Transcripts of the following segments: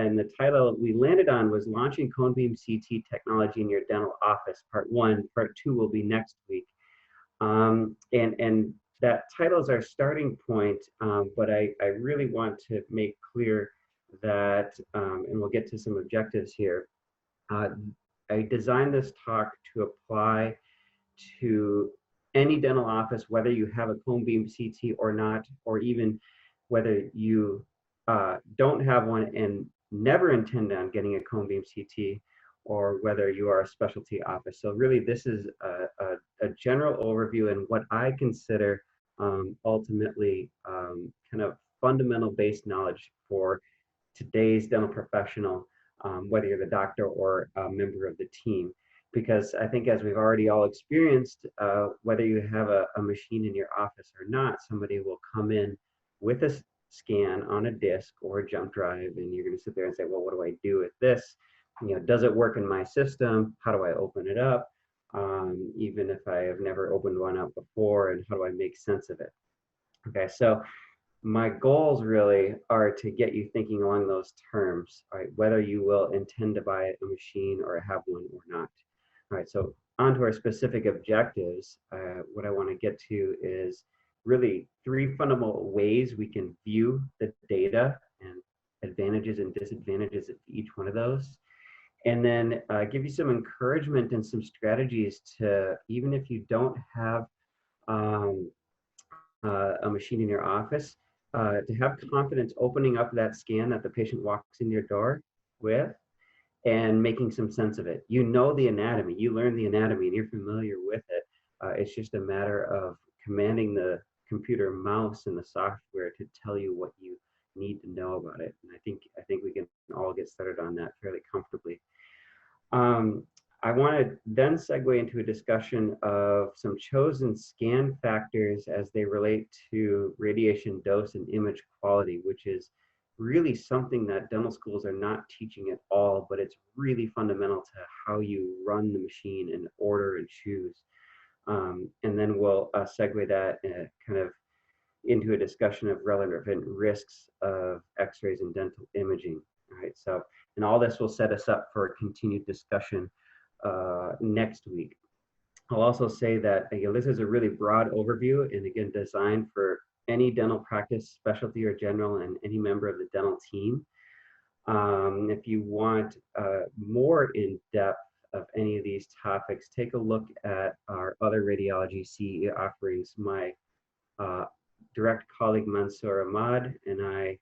and the title we landed on was Launching Cone Beam CT Technology in Your Dental Office, Part 1. Part 2 will be next week. And that title is our starting point, but I really want to make clear that, and we'll get to some objectives here, I designed this talk to apply to any dental office, whether you have a cone beam CT or not, or even whether you don't have one and never intend on getting a cone beam CT, or whether you are a specialty office. So really this is a general overview and what I consider ultimately kind of fundamental base knowledge for today's dental professional, whether you're the doctor or a member of the team. Because I think, as we've already all experienced, whether you have a machine in your office or not, somebody will come in with a scan on a disk or a jump drive, and you're going to sit there and say, well, what do I do with this? You know, does it work in my system? How do I open it up? Even if I have never opened one up before, and how do I make sense of it? Okay, so my goals really are to get you thinking along those terms, right? Whether you will intend to buy a machine or have one or not. All right, so on to our specific objectives. What I want to get to is really 3 fundamental ways we can view the data and advantages and disadvantages of each one of those. And then give you some encouragement and some strategies to, even if you don't have a machine in your office, to have confidence opening up that scan that the patient walks in your door with and making some sense of it. You know the anatomy, you learn the anatomy, and you're familiar with it. It's just a matter of commanding the computer mouse and the software to tell you what you need to know about it. And I think we can all get started on that fairly comfortably. I want to then segue into a discussion of some chosen scan factors as they relate to radiation dose and image quality, which is really something that dental schools are not teaching at all, but it's really fundamental to how you run the machine and order and choose. And then we'll segue that kind of into a discussion of relevant risks of x-rays and dental imaging. All right, so, and all this will set us up for a continued discussion next week. I'll also say that, again, this is a really broad overview, and again, designed for any dental practice, specialty or general, and any member of the dental team. If you want more in depth of any of these topics, take a look at our other radiology CE offerings. My direct colleague Mansour Ahmad and I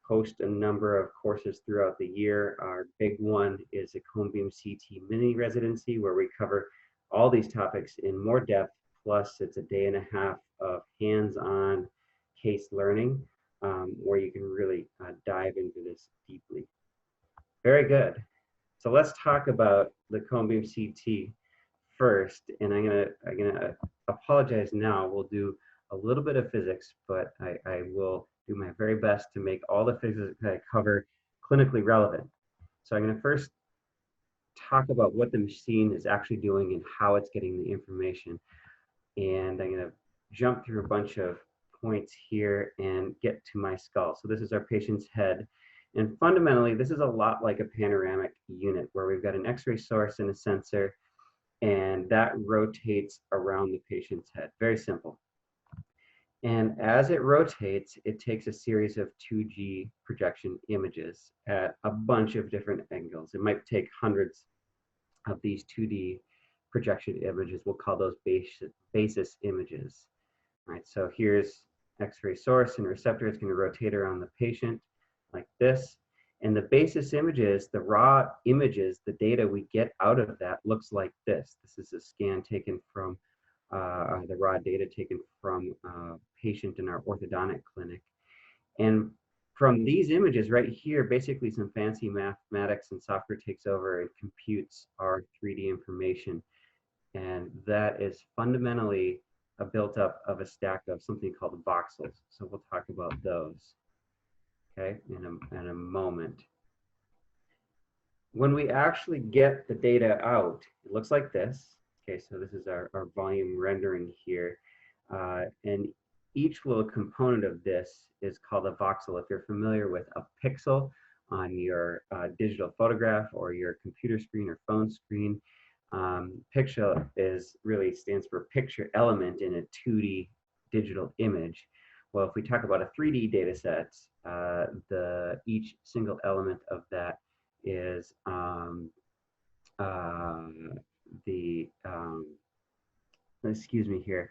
host a number of courses throughout the year. Our big one is a cone beam CT mini residency, where we cover all these topics in more depth, plus it's a day and a half of hands-on case learning, where you can really dive into this deeply. Very good. So let's talk about the cone beam CT first, and I'm gonna apologize now. We'll do a little bit of physics, but I will do my very best to make all the physics that I cover clinically relevant. So I'm going to first talk about what the machine is actually doing and how it's getting the information. And I'm going to jump through a bunch of points here and get to my skull. So this is our patient's head. And fundamentally, this is a lot like a panoramic unit, where we've got an X-ray source and a sensor, and that rotates around the patient's head. Very simple. And as it rotates, it takes a series of 2D projection images at a bunch of different angles. It might take hundreds of these 2D projection images. We'll call those basis images. All right, so here's X-ray source and receptor. It's going to rotate around the patient like this. And the basis images, the raw images, the data we get out of that looks like this. This is a scan taken from the raw data taken from a patient in our orthodontic clinic. And from these images right here, basically some fancy mathematics and software takes over and computes our 3D information. And that is fundamentally built up of a stack of something called voxels. So we'll talk about those, okay, in a moment. When we actually get the data out, it looks like this. Okay, so this is our volume rendering here. And each little component of this is called a voxel. If you're familiar with a pixel, on your digital photograph or your computer screen or phone screen. Picture really stands for picture element in a 2D digital image. Well, if we talk about a 3D data set, each single element of that is excuse me here,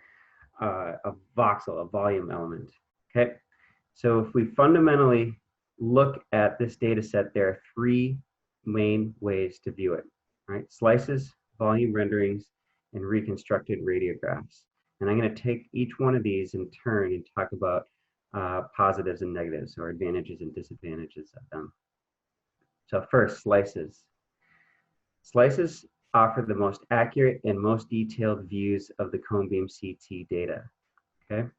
a voxel, a volume element. Okay, so if we fundamentally look at this data set, there are three main ways to view it, right? Slices, volume renderings, and reconstructed radiographs. And I'm going to take each one of these in turn and talk about positives and negatives, or advantages and disadvantages of them. So first, slices. Slices offer the most accurate and most detailed views of the cone beam CT data, okay?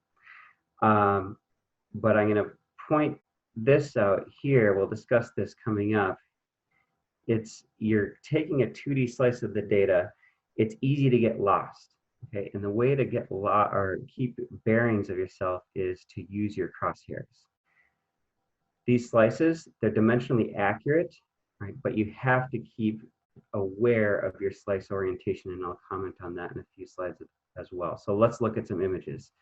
But I'm going to point this out here. We'll discuss this coming up. You're taking a 2D slice of the data. It's easy to get lost, okay? And the way to get lost or keep bearings of yourself is to use your crosshairs. These slices, they're dimensionally accurate, right? But you have to keep aware of your slice orientation, and I'll comment on that in a few slides as well. So let's look at some images.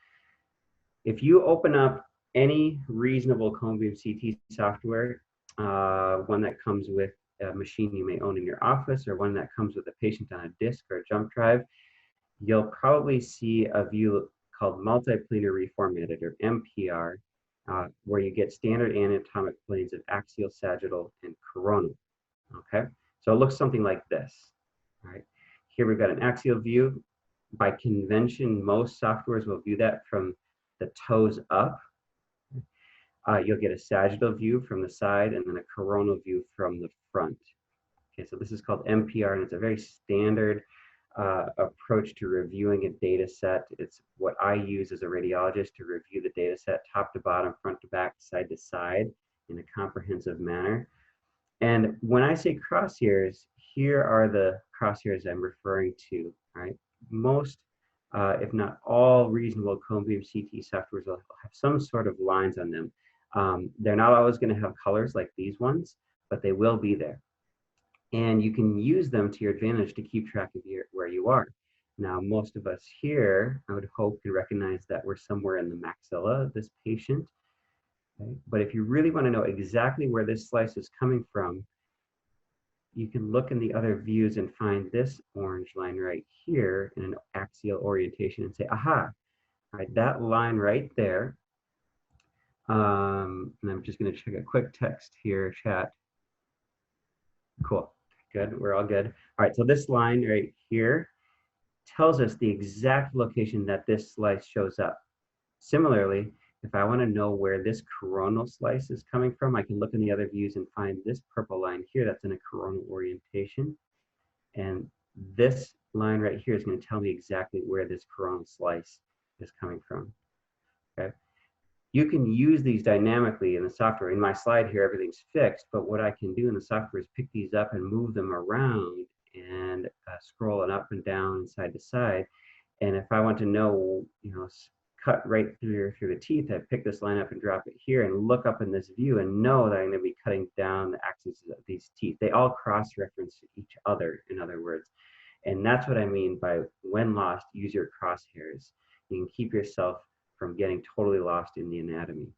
If you open up any reasonable cone beam CT software, one that comes with a machine you may own in your office, or one that comes with a patient on a disk or a jump drive, you'll probably see a view called multiplanar reformatted, or MPR, where you get standard anatomic planes of axial, sagittal, and coronal. Okay, so it looks something like this. All right, here we've got an axial view. By convention, most softwares will view that from the toes up. You'll get a sagittal view from the side and then a coronal view from the front. Okay, so this is called MPR, and it's a very standard approach to reviewing a data set. It's what I use as a radiologist to review the data set top to bottom, front to back, side to side in a comprehensive manner. And when I say crosshairs, here are the crosshairs I'm referring to, right? Most, if not all, reasonable cone beam CT softwares will have some sort of lines on them. They're not always going to have colors like these ones, but they will be there. And you can use them to your advantage to keep track of where you are. Now, most of us here, I would hope, can recognize that we're somewhere in the maxilla of this patient. Okay? But if you really want to know exactly where this slice is coming from, you can look in the other views and find this orange line right here in an axial orientation and say, aha, all right, that line right there. And I'm just going to check a quick text here, chat. Cool, good, we're all good. All right, so this line right here tells us the exact location that this slice shows up. Similarly, if I want to know where this coronal slice is coming from, I can look in the other views and find this purple line here that's in a coronal orientation. And this line right here is going to tell me exactly where this coronal slice is coming from. Okay. You can use these dynamically in the software. In my slide here, everything's fixed, but what I can do in the software is pick these up and move them around and scroll it up and down and side to side. And if I want to know, cut right through the teeth, I pick this line up and drop it here and look up in this view and know that I'm going to be cutting down the axes of these teeth. They all cross-reference each other, in other words. And that's what I mean by when lost, use your crosshairs. You can keep yourself from getting totally lost in the anatomy.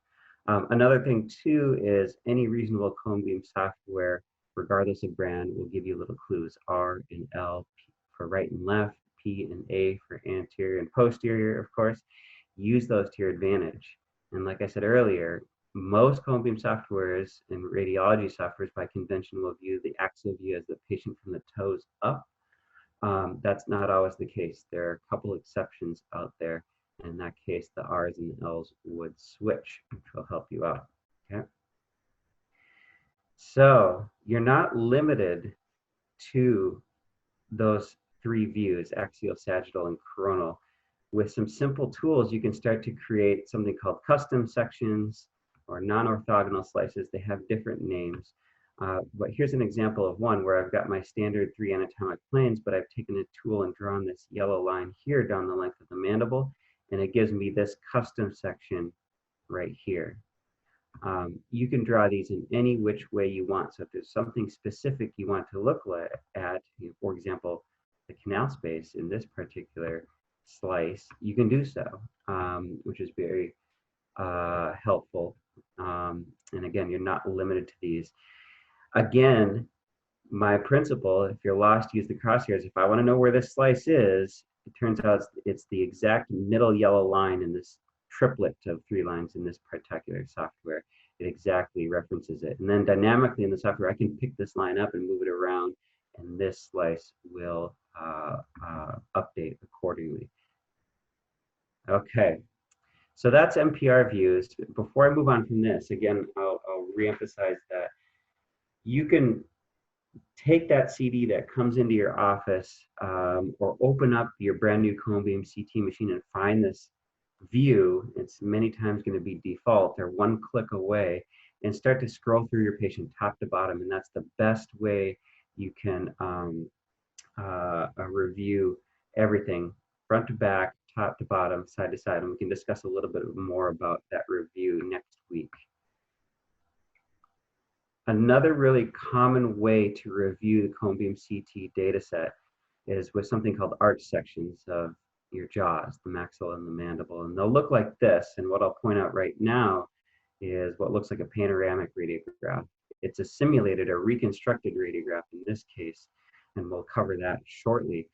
Another thing too is any reasonable cone beam software, regardless of brand, will give you little clues. R and L for right and left, P and A for anterior and posterior, of course. Use those to your advantage. And like I said earlier, most cone beam softwares and radiology softwares by convention will view the axial view as the patient from the toes up. That's not always the case. There are a couple exceptions out there. In that case, the R's and the L's would switch, which will help you out. Okay. So you're not limited to those three views, axial, sagittal, and coronal. With some simple tools, you can start to create something called custom sections or non-orthogonal slices. They have different names. But here's an example of one where I've got my standard 3 anatomic planes, but I've taken a tool and drawn this yellow line here down the length of the mandible, and it gives me this custom section right here. You can draw these in any which way you want. So if there's something specific you want to look at, for example, the canal space in this particular slice, you can do so, which is very helpful. And again, you're not limited to these. Again, my principle, if you're lost, use the crosshairs. If I want to know where this slice is, it turns out it's the exact middle yellow line in this triplet of 3 lines in this particular software. It exactly references it. And then dynamically in the software, I can pick this line up and move it around, and this slice will update accordingly. Okay, so that's MPR views. Before I move on from this, again, I'll reemphasize that you can take that CD that comes into your office or open up your brand new cone beam CT machine and find this view. It's many times going to be default or one click away, and start to scroll through your patient top to bottom. And that's the best way you can review everything front to back, top to bottom, side to side. And we can discuss a little bit more about that review next week. Another really common way to review the cone beam CT data set is with something called arch sections of your jaws, the maxilla and the mandible. And they'll look like this. And what I'll point out right now is what looks like a panoramic radiograph. It's a simulated or reconstructed radiograph in this case, and we'll cover that shortly.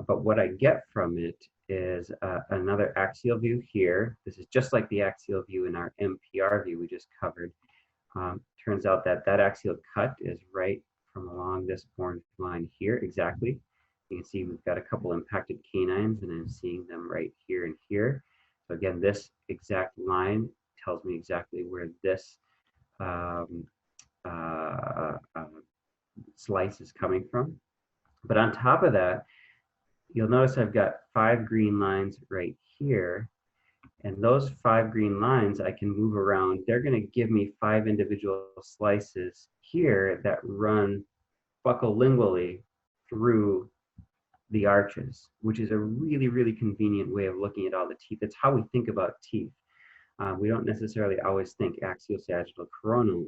But what I get from it is another axial view here. This is just like the axial view in our MPR view we just covered. Turns out that that axial cut is right from along this orange line here, exactly. You can see we've got a couple impacted canines, and I'm seeing them right here and here. So again, this exact line tells me exactly where this slice is coming from. But on top of that, you'll notice I've got 5 green lines right here. And those 5 green lines I can move around. They're going to give me 5 individual slices here that run buccolingually through the arches, which is a really, really convenient way of looking at all the teeth. It's how we think about teeth. We don't necessarily always think axial, sagittal, coronal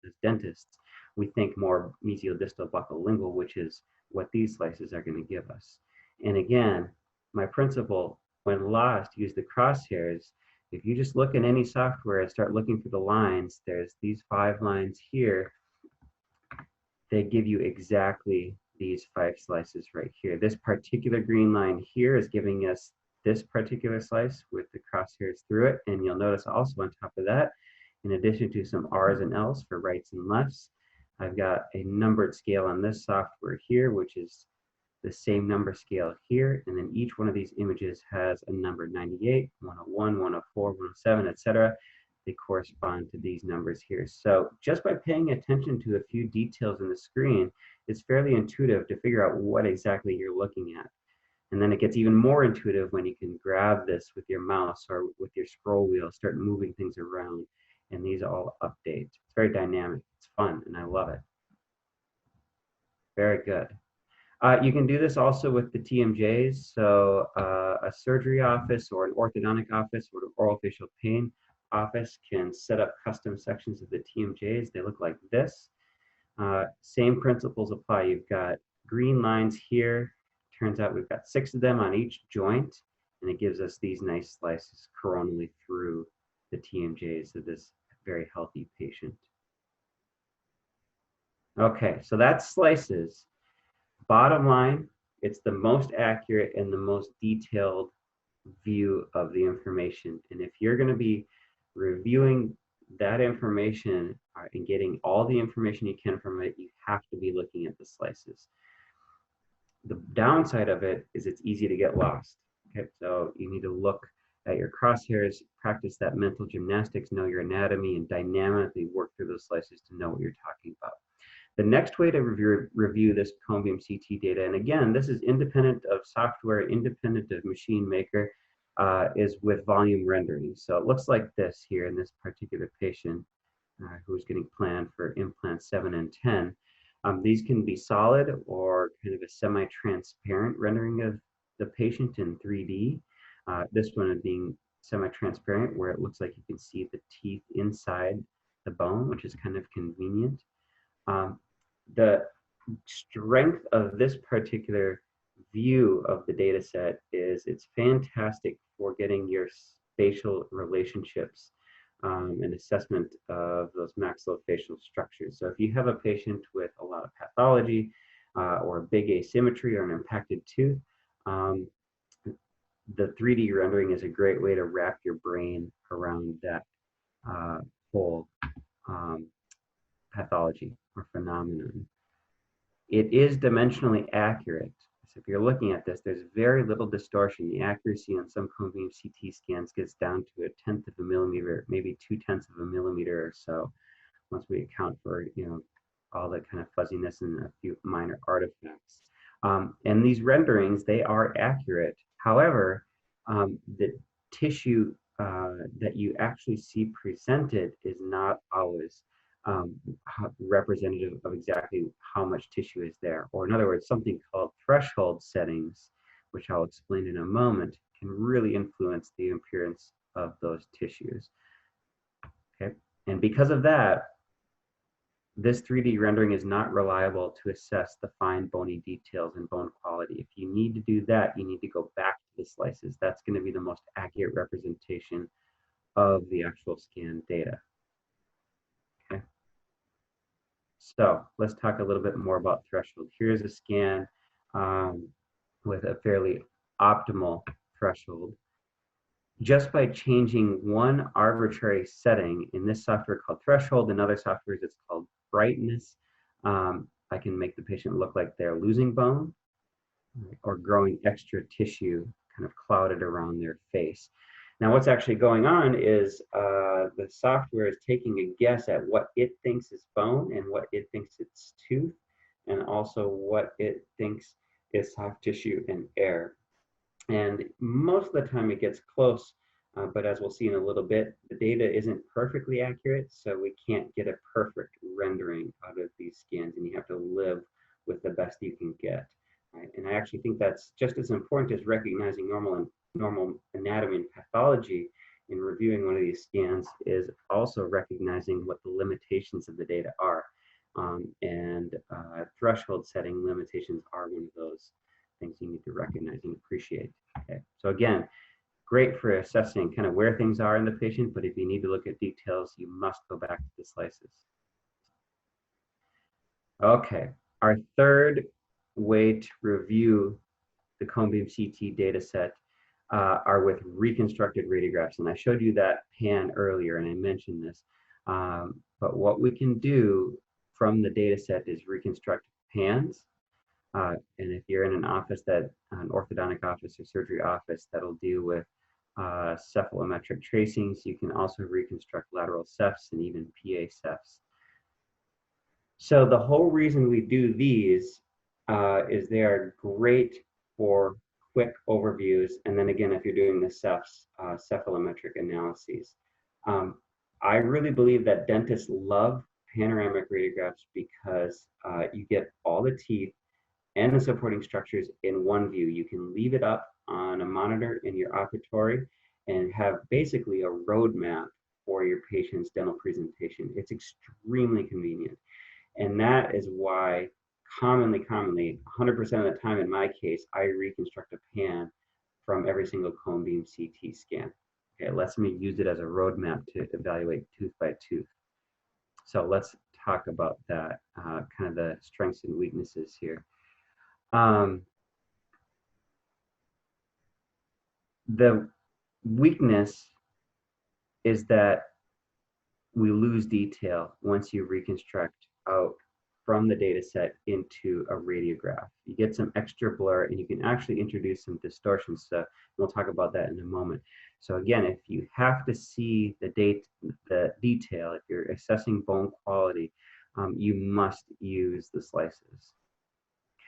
as dentists. We think more mesial, distal, buccolingual, which is what these slices are going to give us. And again, my principle, when lost, use the crosshairs. If you just look in any software and start looking for the lines, there's these 5 lines here. They give you exactly these 5 slices right here. This particular green line here is giving us this particular slice with the crosshairs through it. And you'll notice also on top of that, in addition to some R's and L's for rights and lefts, I've got a numbered scale on this software here, which is the same number scale here. And then each one of these images has a number 98, 101, 104, 107, etc. They correspond to these numbers here. So just by paying attention to a few details in the screen, it's fairly intuitive to figure out what exactly you're looking at. And then it gets even more intuitive when you can grab this with your mouse or with your scroll wheel, start moving things around, and these all update. It's very dynamic, it's fun, and I love it. Very good. You can do this also with the TMJs. So a surgery office or an orthodontic office or an oral facial pain office can set up custom sections of the TMJs. They look like this. Same principles apply. You've got green lines here. Turns out we've got 6 of them on each joint, and it gives us these nice slices coronally through the TMJs of this very healthy patient. Okay, so that's slices. Bottom line, it's the most accurate and the most detailed view of the information. And if you're going to be reviewing that information and getting all the information you can from it, you have to be looking at the slices. The downside of it is it's easy to get lost. Okay, so you need to look at your crosshairs, practice that mental gymnastics, know your anatomy, and dynamically work through those slices to know what you're talking about. The next way to review this cone beam CT data, and again, this is independent of software, independent of machine maker, is with volume rendering. So it looks like this here in this particular patient who's getting planned for implants 7 and 10. These can be solid or kind of a semi-transparent rendering of the patient in 3D. This one being semi-transparent, where it looks like you can see the teeth inside the bone, which is kind of convenient. The strength of this particular view of the data set is it's fantastic for getting your spatial relationships and assessment of those maxillofacial structures. So if you have a patient with a lot of pathology or big asymmetry or an impacted tooth, the 3D rendering is a great way to wrap your brain around that whole pathology or phenomenon. It is dimensionally accurate. So if you're looking at this, there's very little distortion. The accuracy on some cone beam CT scans gets down to 1/10 of a millimeter, maybe 2/10 of a millimeter or so, once we account for all the kind of fuzziness and a few minor artifacts. And these renderings, they are accurate. However, the tissue that you actually see presented is not always representative of exactly how much tissue is there. Or in other words, something called threshold settings, which I'll explain in a moment, can really influence the appearance of those tissues. Okay, and because of that, this 3D rendering is not reliable to assess the fine bony details and bone quality. If you need to do that, you need to go back to the slices. That's going to be the most accurate representation of the actual scan data. Okay. So let's talk a little bit more about threshold. Here's a scan with a fairly optimal threshold. Just by changing one arbitrary setting in this software called threshold, in other softwares it's called brightness, I can make the patient look like they're losing bone or growing extra tissue kind of clouded around their face. Now what's actually going on is the software is taking a guess at what it thinks is bone and what it thinks it's tooth, and also what it thinks is soft tissue and air. And most of the time it gets close, but as we'll see in a little bit, the data isn't perfectly accurate, so we can't get a perfect rendering out of these scans, and you have to live with the best you can get. Right? And I actually think that's just as important as recognizing normal anatomy and pathology in reviewing one of these scans, is also recognizing what the limitations of the data are. Threshold setting limitations are one of those things you need to recognize and appreciate. Okay, so again, great for assessing kind of where things are in the patient, but if you need to look at details, you must go back to the slices. Okay, our third way to review the cone beam CT data set are with reconstructed radiographs. And I showed you that pan earlier, and I mentioned this. But what we can do from the data set is reconstruct pans. And if you're in an office an orthodontic office or surgery office that'll deal with cephalometric tracings, you can also reconstruct lateral cephs and even PA cephs. So the whole reason we do these is they are great for quick overviews. And then again, if you're doing the cephs, cephalometric analyses. I really believe that dentists love panoramic radiographs because you get all the teeth and the supporting structures in one view. You can leave it up on a monitor in your operatory and have basically a roadmap for your patient's dental presentation. It's extremely convenient. And that is why commonly, 100% of the time in my case, I reconstruct a pan from every single cone beam CT scan. Okay, it lets me use it as a roadmap to evaluate tooth by tooth. So let's talk about that, kind of the strengths and weaknesses here. The weakness is that we lose detail once you reconstruct out from the data set into a radiograph. You get some extra blur, and you can actually introduce some distortion stuff. We'll talk about that in a moment. So again, if you have to see the detail, if you're assessing bone quality, you must use the slices.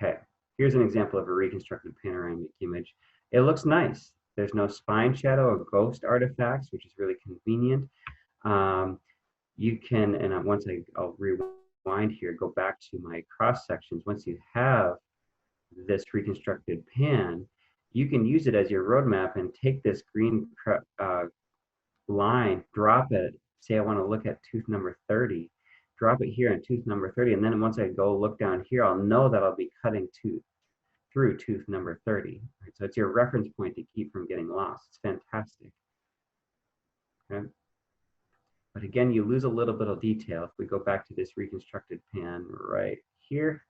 Okay, here's an example of a reconstructed panoramic image. It looks nice. There's no spine shadow or ghost artifacts, which is really convenient. You can, and once I'll rewind here, go back to my cross sections. Once you have this reconstructed pan, you can use it as your roadmap and take this green line, drop it say I want to look at tooth number 30, drop it here on tooth number 30, and then once I go look down here, I'll know that I'll be cutting through tooth number 30. Right? So it's your reference point to keep from getting lost. It's fantastic. Okay? But again, you lose a little bit of detail. If we go back to this reconstructed pan right here,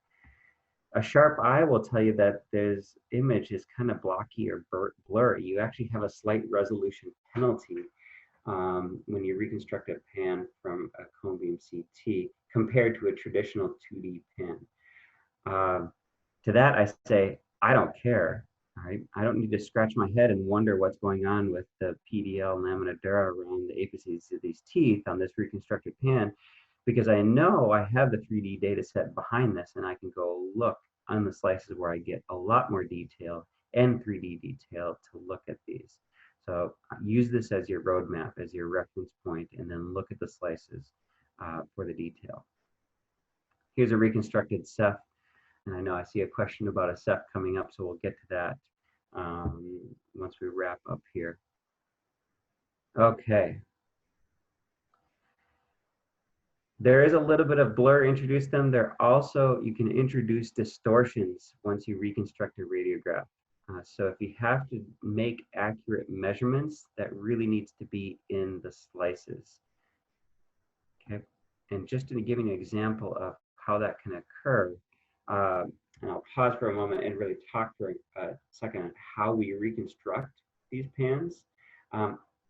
a sharp eye will tell you that this image is kind of blocky or blurry. You actually have a slight resolution penalty when you reconstruct a pan from a cone beam CT compared to a traditional 2D pan. To that I say, I don't care. Right? I don't need to scratch my head and wonder what's going on with the PDL lamina dura around the apices of these teeth on this reconstructed pan, because I know I have the 3D data set behind this, and I can go look on the slices where I get a lot more detail and 3D detail to look at these. So use this as your roadmap, as your reference point, and then look at the slices for the detail. Here's a reconstructed ceph. And I know I see a question about a ceph coming up, so we'll get to that once we wrap up here. Okay. There is a little bit of blur introduced them. There also, you can introduce distortions once you reconstruct a radiograph. So if you have to make accurate measurements, that really needs to be in the slices. Okay. And just to give you an example of how that can occur, and I'll pause for a moment and really talk for a second on how we reconstruct these pans.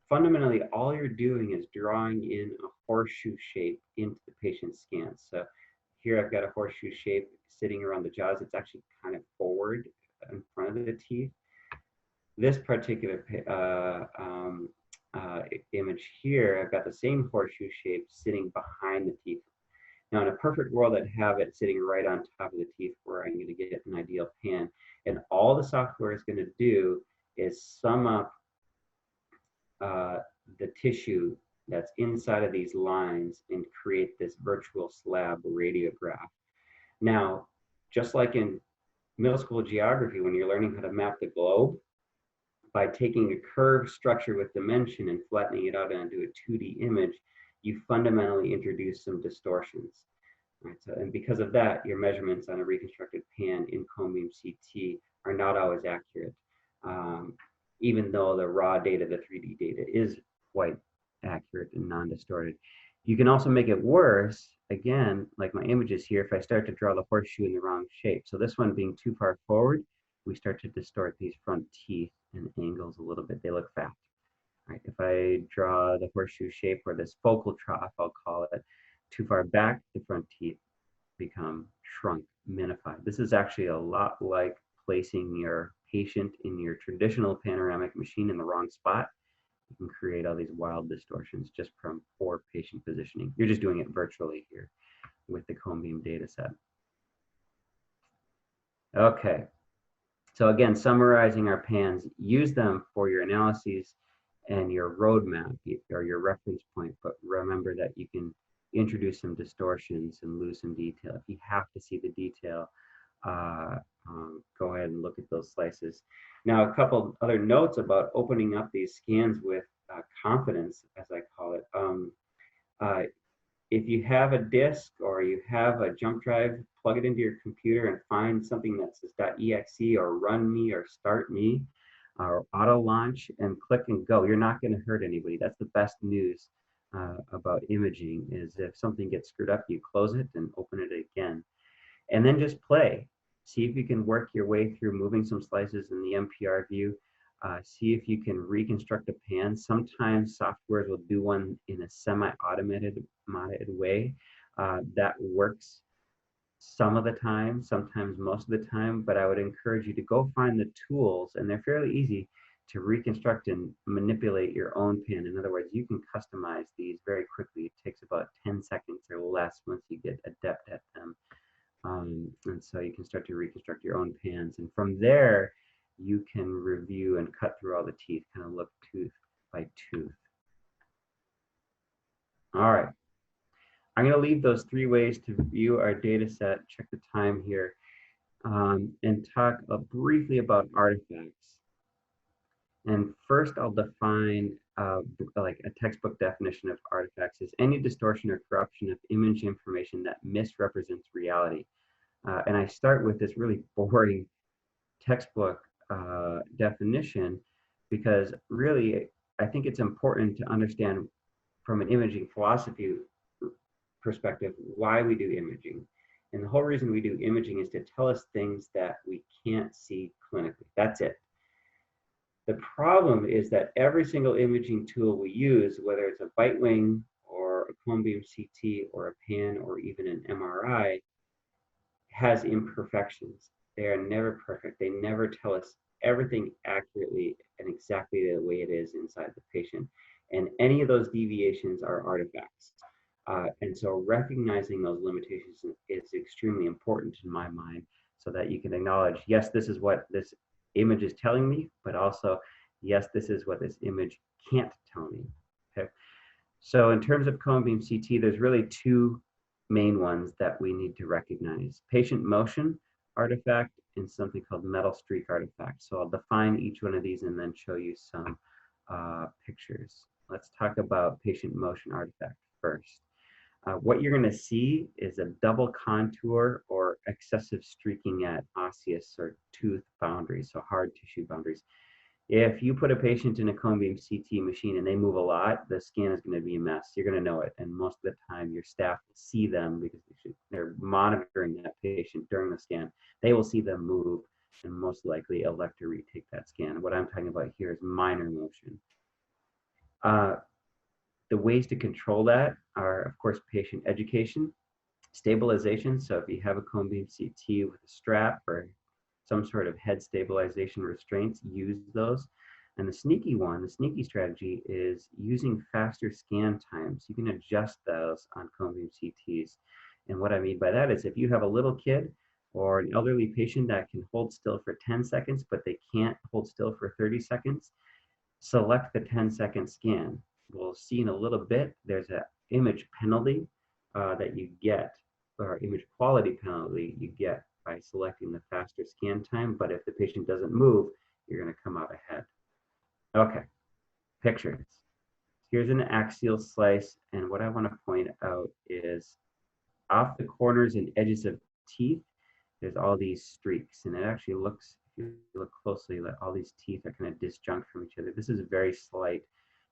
Fundamentally, all you're doing is drawing in a horseshoe shape into the patient's scans. So here I've got a horseshoe shape sitting around the jaws. It's actually kind of forward in front of the teeth. This particular image here, I've got the same horseshoe shape sitting behind the teeth. Now, in a perfect world, I'd have it sitting right on top of the teeth where I'm going to get an ideal pan. And all the software is going to do is sum up the tissue that's inside of these lines and create this virtual slab radiograph. Now, just like in middle school geography, when you're learning how to map the globe, by taking a curved structure with dimension and flattening it out onto a 2D image, you fundamentally introduce some distortions. Right? So, and because of that, your measurements on a reconstructed pan in cone beam CT are not always accurate, even though the raw data, the 3D data, is quite accurate and non-distorted. You can also make it worse, again, like my images here, if I start to draw the horseshoe in the wrong shape. So this one being too far forward, we start to distort these front teeth and angles a little bit. They look fat. Right? If I draw the horseshoe shape or this focal trough, I'll call it, too far back, the front teeth become shrunk, minified. This is actually a lot like placing your patient in your traditional panoramic machine in the wrong spot. You can create all these wild distortions just from poor patient positioning. You're just doing it virtually here with the cone beam data set. Okay. So again, summarizing our pans, use them for your analyses and your roadmap or your reference point, but remember that you can introduce some distortions and lose some detail. If you have to see the detail, go ahead and look at those slices. Now, a couple other notes about opening up these scans with confidence, as I call it. If you have a disk or you have a jump drive, plug it into your computer and find something that says .exe or run me or start me or auto launch and click and go. You're not going to hurt anybody. That's the best news about imaging, is if something gets screwed up, you close it and open it again. And then just play. See if you can work your way through moving some slices in the MPR view. See if you can reconstruct a pan. Sometimes softwares will do one in a semi-automated way. That works some of the time, sometimes most of the time, but I would encourage you to go find the tools, and they're fairly easy to reconstruct and manipulate your own pan. In other words, you can customize these very quickly. It takes about 10 seconds or less once you get adept at them. And so you can start to reconstruct your own pans. And from there, you can review and cut through all the teeth, kind of look tooth by tooth. All right. I'm going to leave those 3 ways to view our data set, check the time here, and talk briefly about artifacts. And first, I'll define like a textbook definition of artifacts is any distortion or corruption of image information that misrepresents reality. And I start with this really boring textbook definition because really I think it's important to understand from an imaging philosophy perspective why we do imaging. And the whole reason we do imaging is to tell us things that we can't see clinically. That's it. The problem is that every single imaging tool we use, whether it's a bite wing or a cone beam CT or a pan or even an MRI, has imperfections. They are never perfect. They never tell us everything accurately and exactly the way it is inside the patient. And any of those deviations are artifacts. And so recognizing those limitations is extremely important in my mind so that you can acknowledge, yes, this is what this image is telling me, but also, yes, this is what this image can't tell me. Okay. So in terms of cone beam CT, there's really two main ones that we need to recognize: patient motion artifact and something called metal streak artifact. So I'll define each one of these and then show you some pictures. Let's talk about patient motion artifact first. What you're going to see is a double contour or excessive streaking at osseous or tooth boundaries, so hard tissue boundaries. If you put a patient in a cone beam CT machine and they move a lot, the scan is going to be a mess. You're going to know it. And most of the time, your staff will see them because they're monitoring that patient during the scan. They will see them move and most likely elect to retake that scan. What I'm talking about here is minor motion. The ways to control that are, of course, patient education, stabilization. So if you have a cone beam CT with a strap or some sort of head stabilization restraints, use those. And the sneaky strategy is using faster scan times. You can adjust those on cone beam CTs. And what I mean by that is if you have a little kid or an elderly patient that can hold still for 10 seconds, but they can't hold still for 30 seconds, select the 10-second scan. We'll see in a little bit, there's an image penalty that you get, or image quality penalty you get by selecting the faster scan time, but if the patient doesn't move, you're going to come out ahead. Okay, pictures. Here's an axial slice, and what I want to point out is off the corners and edges of teeth, there's all these streaks, and it actually looks, if you look closely, that all these teeth are kind of disjunct from each other. This is a very slight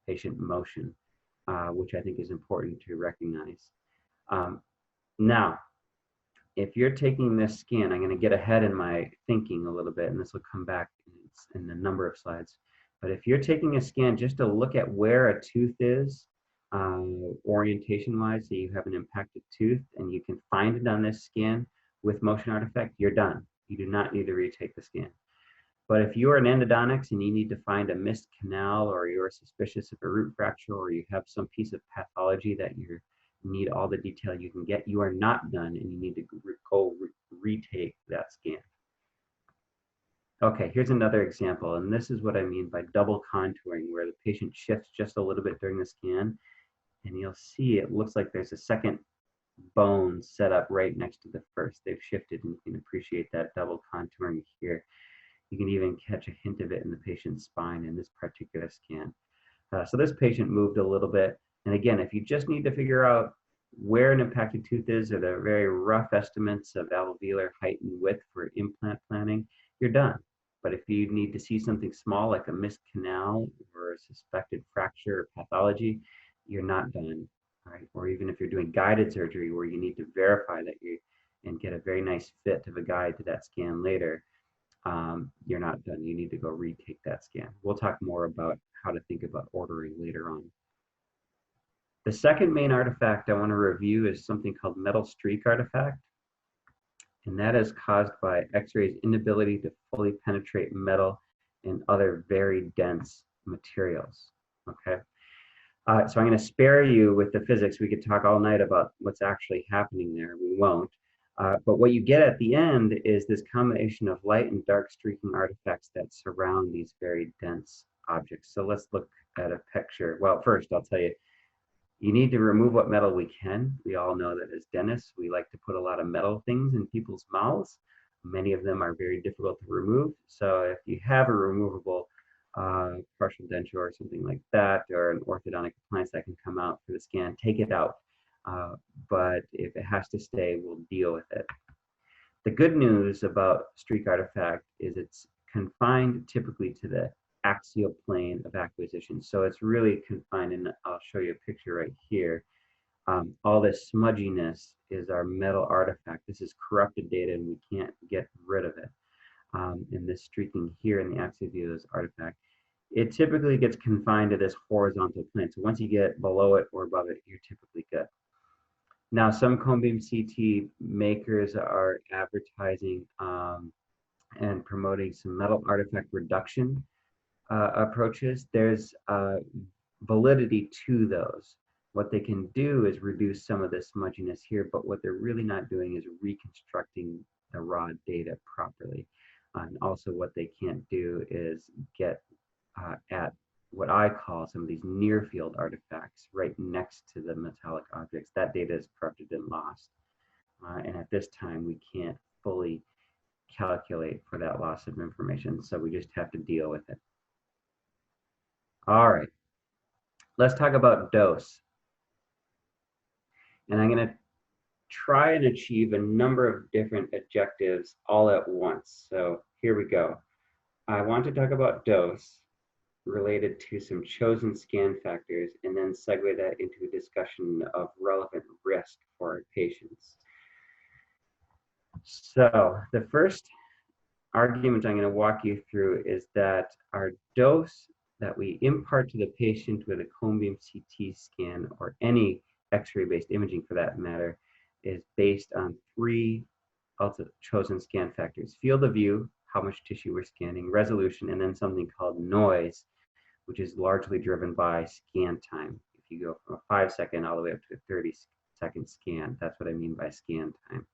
patient motion, which I think is important to recognize. Now, if you're taking this scan, I'm going to get ahead in my thinking a little bit, and this will come back in a number of slides. But if you're taking a scan just to look at where a tooth is, orientation-wise, so you have an impacted tooth, and you can find it on this scan with motion artifact, you're done. You do not need to retake the scan. But if you are an endodontics and you need to find a missed canal, or you're suspicious of a root fracture, or you have some piece of pathology that you need all the detail you can get, you are not done and you need to go retake that scan. Okay, here's another example, and this is what I mean by double contouring, where the patient shifts just a little bit during the scan, and you'll see it looks like there's a second bone set up right next to the first. They've shifted, and you can appreciate that double contouring here. You can even catch a hint of it in the patient's spine in this particular scan. So this patient moved a little bit. And again, if you just need to figure out where an impacted tooth is, or the very rough estimates of alveolar height and width for implant planning, you're done. But if you need to see something small like a missed canal or a suspected fracture or pathology, you're not done. Right? Or even if you're doing guided surgery where you need to verify that and get a very nice fit of a guide to that scan later, you're not done. You need to go retake that scan. We'll talk more about how to think about ordering later on. The second main artifact I want to review is something called metal streak artifact. And that is caused by X-ray's inability to fully penetrate metal and other very dense materials. Okay. So I'm going to spare you with the physics. We could talk all night about what's actually happening there. We won't. But what you get at the end is this combination of light and dark streaking artifacts that surround these very dense objects. So let's look at a picture. Well, first I'll tell you, you need to remove what metal we can. We all know that as dentists, we like to put a lot of metal things in people's mouths. Many of them are very difficult to remove. So if you have a removable partial denture or something like that, or an orthodontic appliance that can come out for the scan, take it out. But if it has to stay, we'll deal with it. The good news about streak artifact is it's confined typically to the axial plane of acquisition. So it's really confined, and I'll show you a picture right here. All this smudginess is our metal artifact. This is corrupted data and we can't get rid of it. And this streaking here in the axial view is artifact. It typically gets confined to this horizontal plane. So once you get below it or above it, you're typically good. Now, some cone beam CT makers are advertising and promoting some metal artifact reduction approaches. There's validity to those. What they can do is reduce some of the smudginess here, but what they're really not doing is reconstructing the raw data properly. And also what they can't do is get at what I call some of these near field artifacts right next to the metallic objects. That data is corrupted and lost. And at this time, we can't fully calculate for that loss of information. So we just have to deal with it. All right, let's talk about dose. And I'm going to try and achieve a number of different objectives all at once. So here we go. I want to talk about dose related to some chosen scan factors, and then segue that into a discussion of relevant risk for our patients. So the first argument I'm going to walk you through is that our dose that we impart to the patient with a cone beam CT scan, or any X-ray based imaging for that matter, is based on three chosen scan factors: field of view, how much tissue we're scanning; resolution; and then something called noise, which is largely driven by scan time. If you go from a 5-second all the way up to a 30-second scan, that's what I mean by scan time.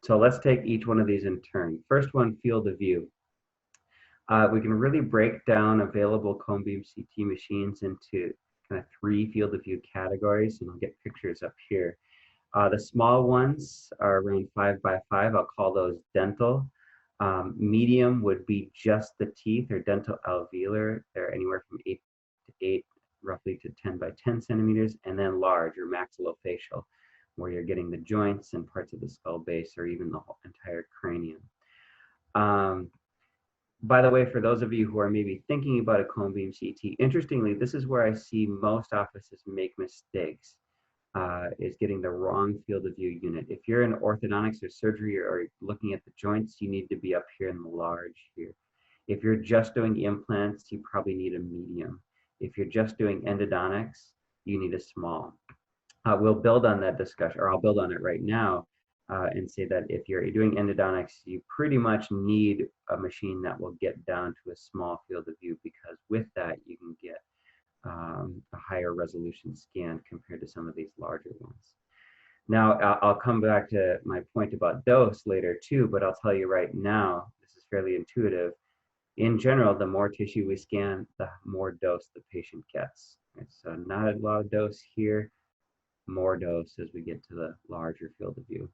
So let's take each one of these in turn. First one, field of view. We can really break down available cone beam CT machines into kind of 3 field of view categories, and I'll get pictures up here. The small ones are around 5 by 5. I'll call those dental. Medium would be just the teeth, or dental alveolar. They're anywhere from 8 to 8, roughly to 10 by 10 centimeters. And then large, or maxillofacial, where you're getting the joints and parts of the skull base, or even the whole entire cranium. By the way, for those of you who are maybe thinking about a cone beam CT, interestingly, this is where I see most offices make mistakes, is getting the wrong field of view unit. If you're in orthodontics or surgery or looking at the joints, you need to be up here in the large here. If you're just doing implants, you probably need a medium. If you're just doing endodontics, you need a small. We'll build on that discussion, or I'll build on it right now, and say that if you're doing endodontics, you pretty much need a machine that will get down to a small field of view, because with that, you can get a higher resolution scan compared to some of these larger ones. Now, I'll come back to my point about dose later too, but I'll tell you right now, this is fairly intuitive. In general, the more tissue we scan, the more dose the patient gets. Right? So not a lot of dose here, more dose as we get to the larger field of view.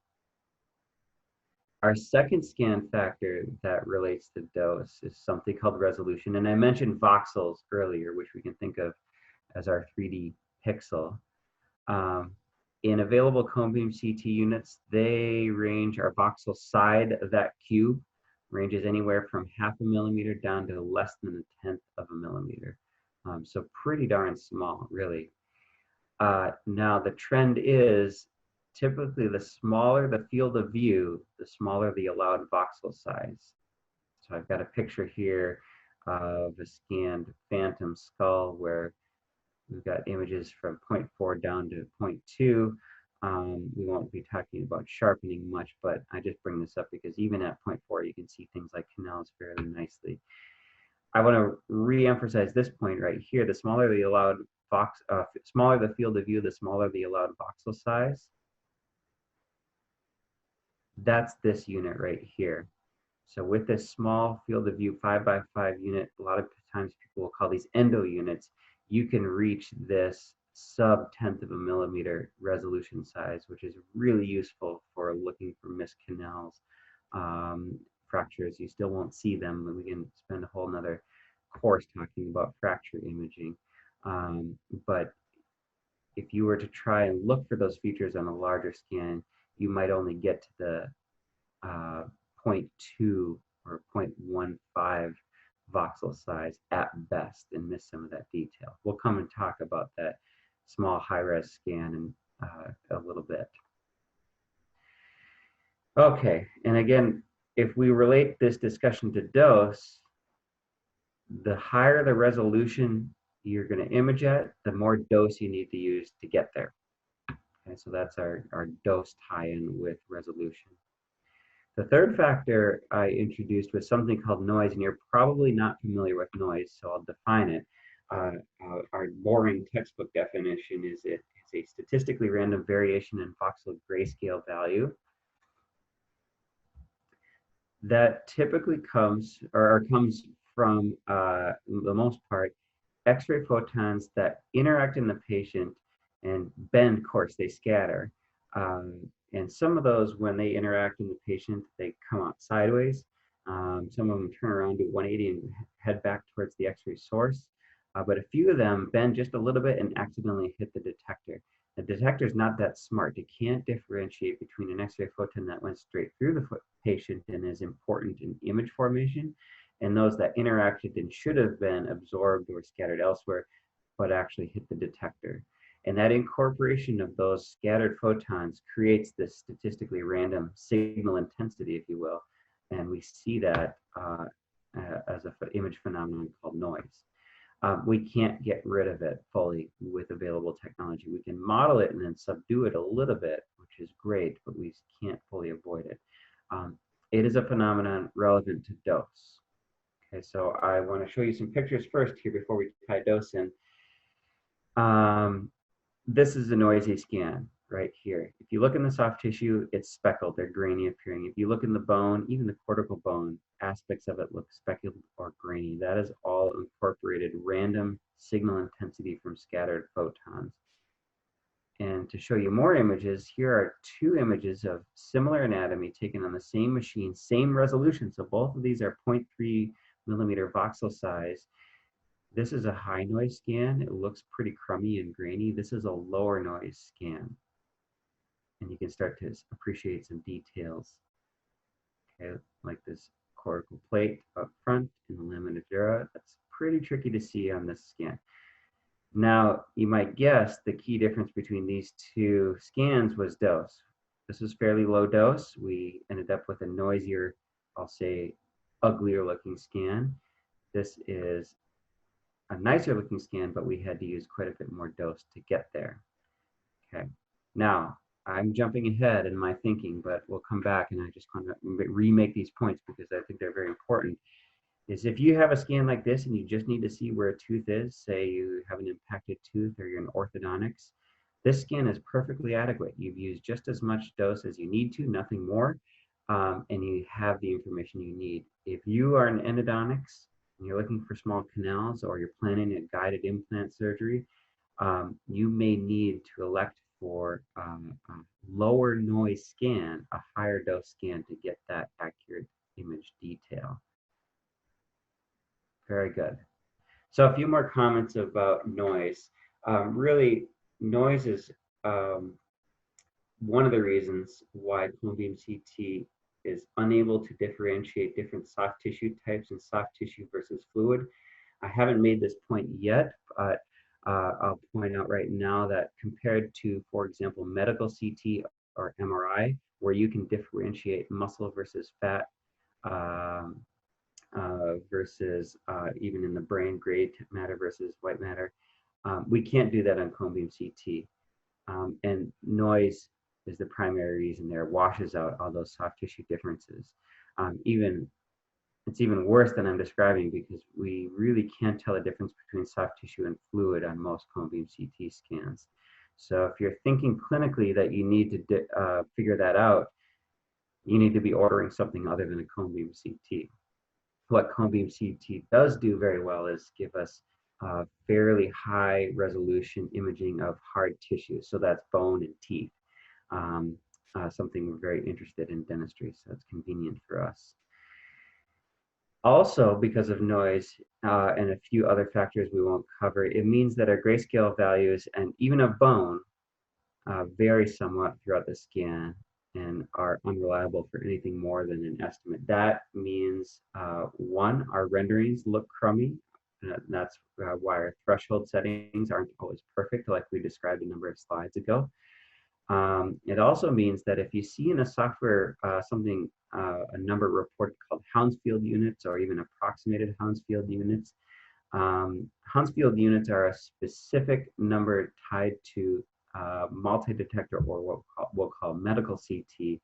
Our second scan factor that relates to dose is something called resolution. And I mentioned voxels earlier, which we can think of as our 3D pixel. In available cone beam CT units, they range, our voxel side of that cube ranges anywhere from 0.5 millimeter down to less than 1/10 of a millimeter. So pretty darn small, really. Now the trend is, typically the smaller the field of view, the smaller the allowed voxel size. So I've got a picture here of a scanned phantom skull where we've got images from 0.4 down to 0.2. We won't be talking about sharpening much, but I just bring this up because even at 0.4, you can see things like canals fairly nicely. I want to re-emphasize this point right here. The smaller the allowed smaller the field of view, the smaller the allowed voxel size. That's this unit right here. So with this small field of view 5 by 5 unit, a lot of times people will call these endo units, you can reach this sub-10th of a millimeter resolution size, which is really useful for looking for missed canals, fractures. You still won't see them, but we can spend a whole nother course, talking about fracture imaging. But if you were to try and look for those features on a larger scan, you might only get to the 0.2 or 0.15 voxel size at best and miss some of that detail. We'll come and talk about that small high-res scan in a little bit. Okay, and again, if we relate this discussion to dose, the higher the resolution you're going to image at, the more dose you need to use to get there. Okay, so that's our dose tie-in with resolution. The third factor I introduced was something called noise, and you're probably not familiar with noise, so I'll define it. Our boring textbook definition is it is a statistically random variation in voxel grayscale value that typically comes from, the most part, X-ray photons that interact in the patient and bend, of course, they scatter. And some of those, when they interact in the patient, they come out sideways. Some of them turn around to 180 and head back towards the X-ray source. But a few of them bend just a little bit and accidentally hit the detector. The detector is not that smart. It can't differentiate between an X-ray photon that went straight through the patient and is important in image formation, and those that interacted and should have been absorbed or scattered elsewhere, but actually hit the detector. And that incorporation of those scattered photons creates this statistically random signal intensity, if you will. And we see that as an image phenomenon called noise. We can't get rid of it fully with available technology. We can model it and then subdue it a little bit, which is great, but we can't fully avoid it. It is a phenomenon relevant to dose. Okay, so I want to show you some pictures first here before we tie dose in. This is a noisy scan right here. If you look in the soft tissue, it's speckled, they're grainy appearing. If you look in the bone, even the cortical bone, aspects of it look speckled or grainy. That is all incorporated random signal intensity from scattered photons. And to show you more images, here are two images of similar anatomy taken on the same machine, same resolution. So both of these are 0.3 millimeter voxel size. This is a high noise scan. It looks pretty crummy and grainy. This is a lower noise scan. And you can start to appreciate some details. Okay, like this cortical plate up front in the lamina dura. That's pretty tricky to see on this scan. Now, you might guess the key difference between these two scans was dose. This was fairly low dose. We ended up with a noisier, I'll say, uglier looking scan. This is a nicer looking scan, but we had to use quite a bit more dose to get there. Okay, now I'm jumping ahead in my thinking, but we'll come back and I just want to remake these points because I think they're very important. Is if you have a scan like this and you just need to see where a tooth is, say you have an impacted tooth or you're in orthodontics, this scan is perfectly adequate. You've used just as much dose as you need to, nothing more, and you have the information you need. If you are in endodontics and you're looking for small canals or you're planning a guided implant surgery, you may need to elect for a lower noise scan, a higher dose scan to get that accurate image detail. Very good. So a few more comments about noise. Really, noise is one of the reasons why cone beam CT is unable to differentiate different soft tissue types and soft tissue versus fluid. I haven't made this point yet, but I'll point out right now that compared to, for example, medical CT or MRI, where you can differentiate muscle versus fat, versus even in the brain, gray matter versus white matter. We can't do that on cone beam CT. And noise is the primary reason there, washes out all those soft tissue differences. It's even worse than I'm describing because we really can't tell the difference between soft tissue and fluid on most cone beam CT scans. So if you're thinking clinically that you need to figure that out, you need to be ordering something other than a cone beam CT. What cone beam CT does do very well is give us fairly high resolution imaging of hard tissue. So that's bone and teeth, something we're very interested in dentistry. So it's convenient for us. Also, because of noise and a few other factors we won't cover, it means that our grayscale values and even of bone vary somewhat throughout the scan and are unreliable for anything more than an estimate. That means, one, our renderings look crummy. That's why our threshold settings aren't always perfect, like we described a number of slides ago. It also means that if you see in a software a number reported called Hounsfield units or even approximated Hounsfield units, Hounsfield units are a specific number tied to multi-detector, or what we'll call medical CT,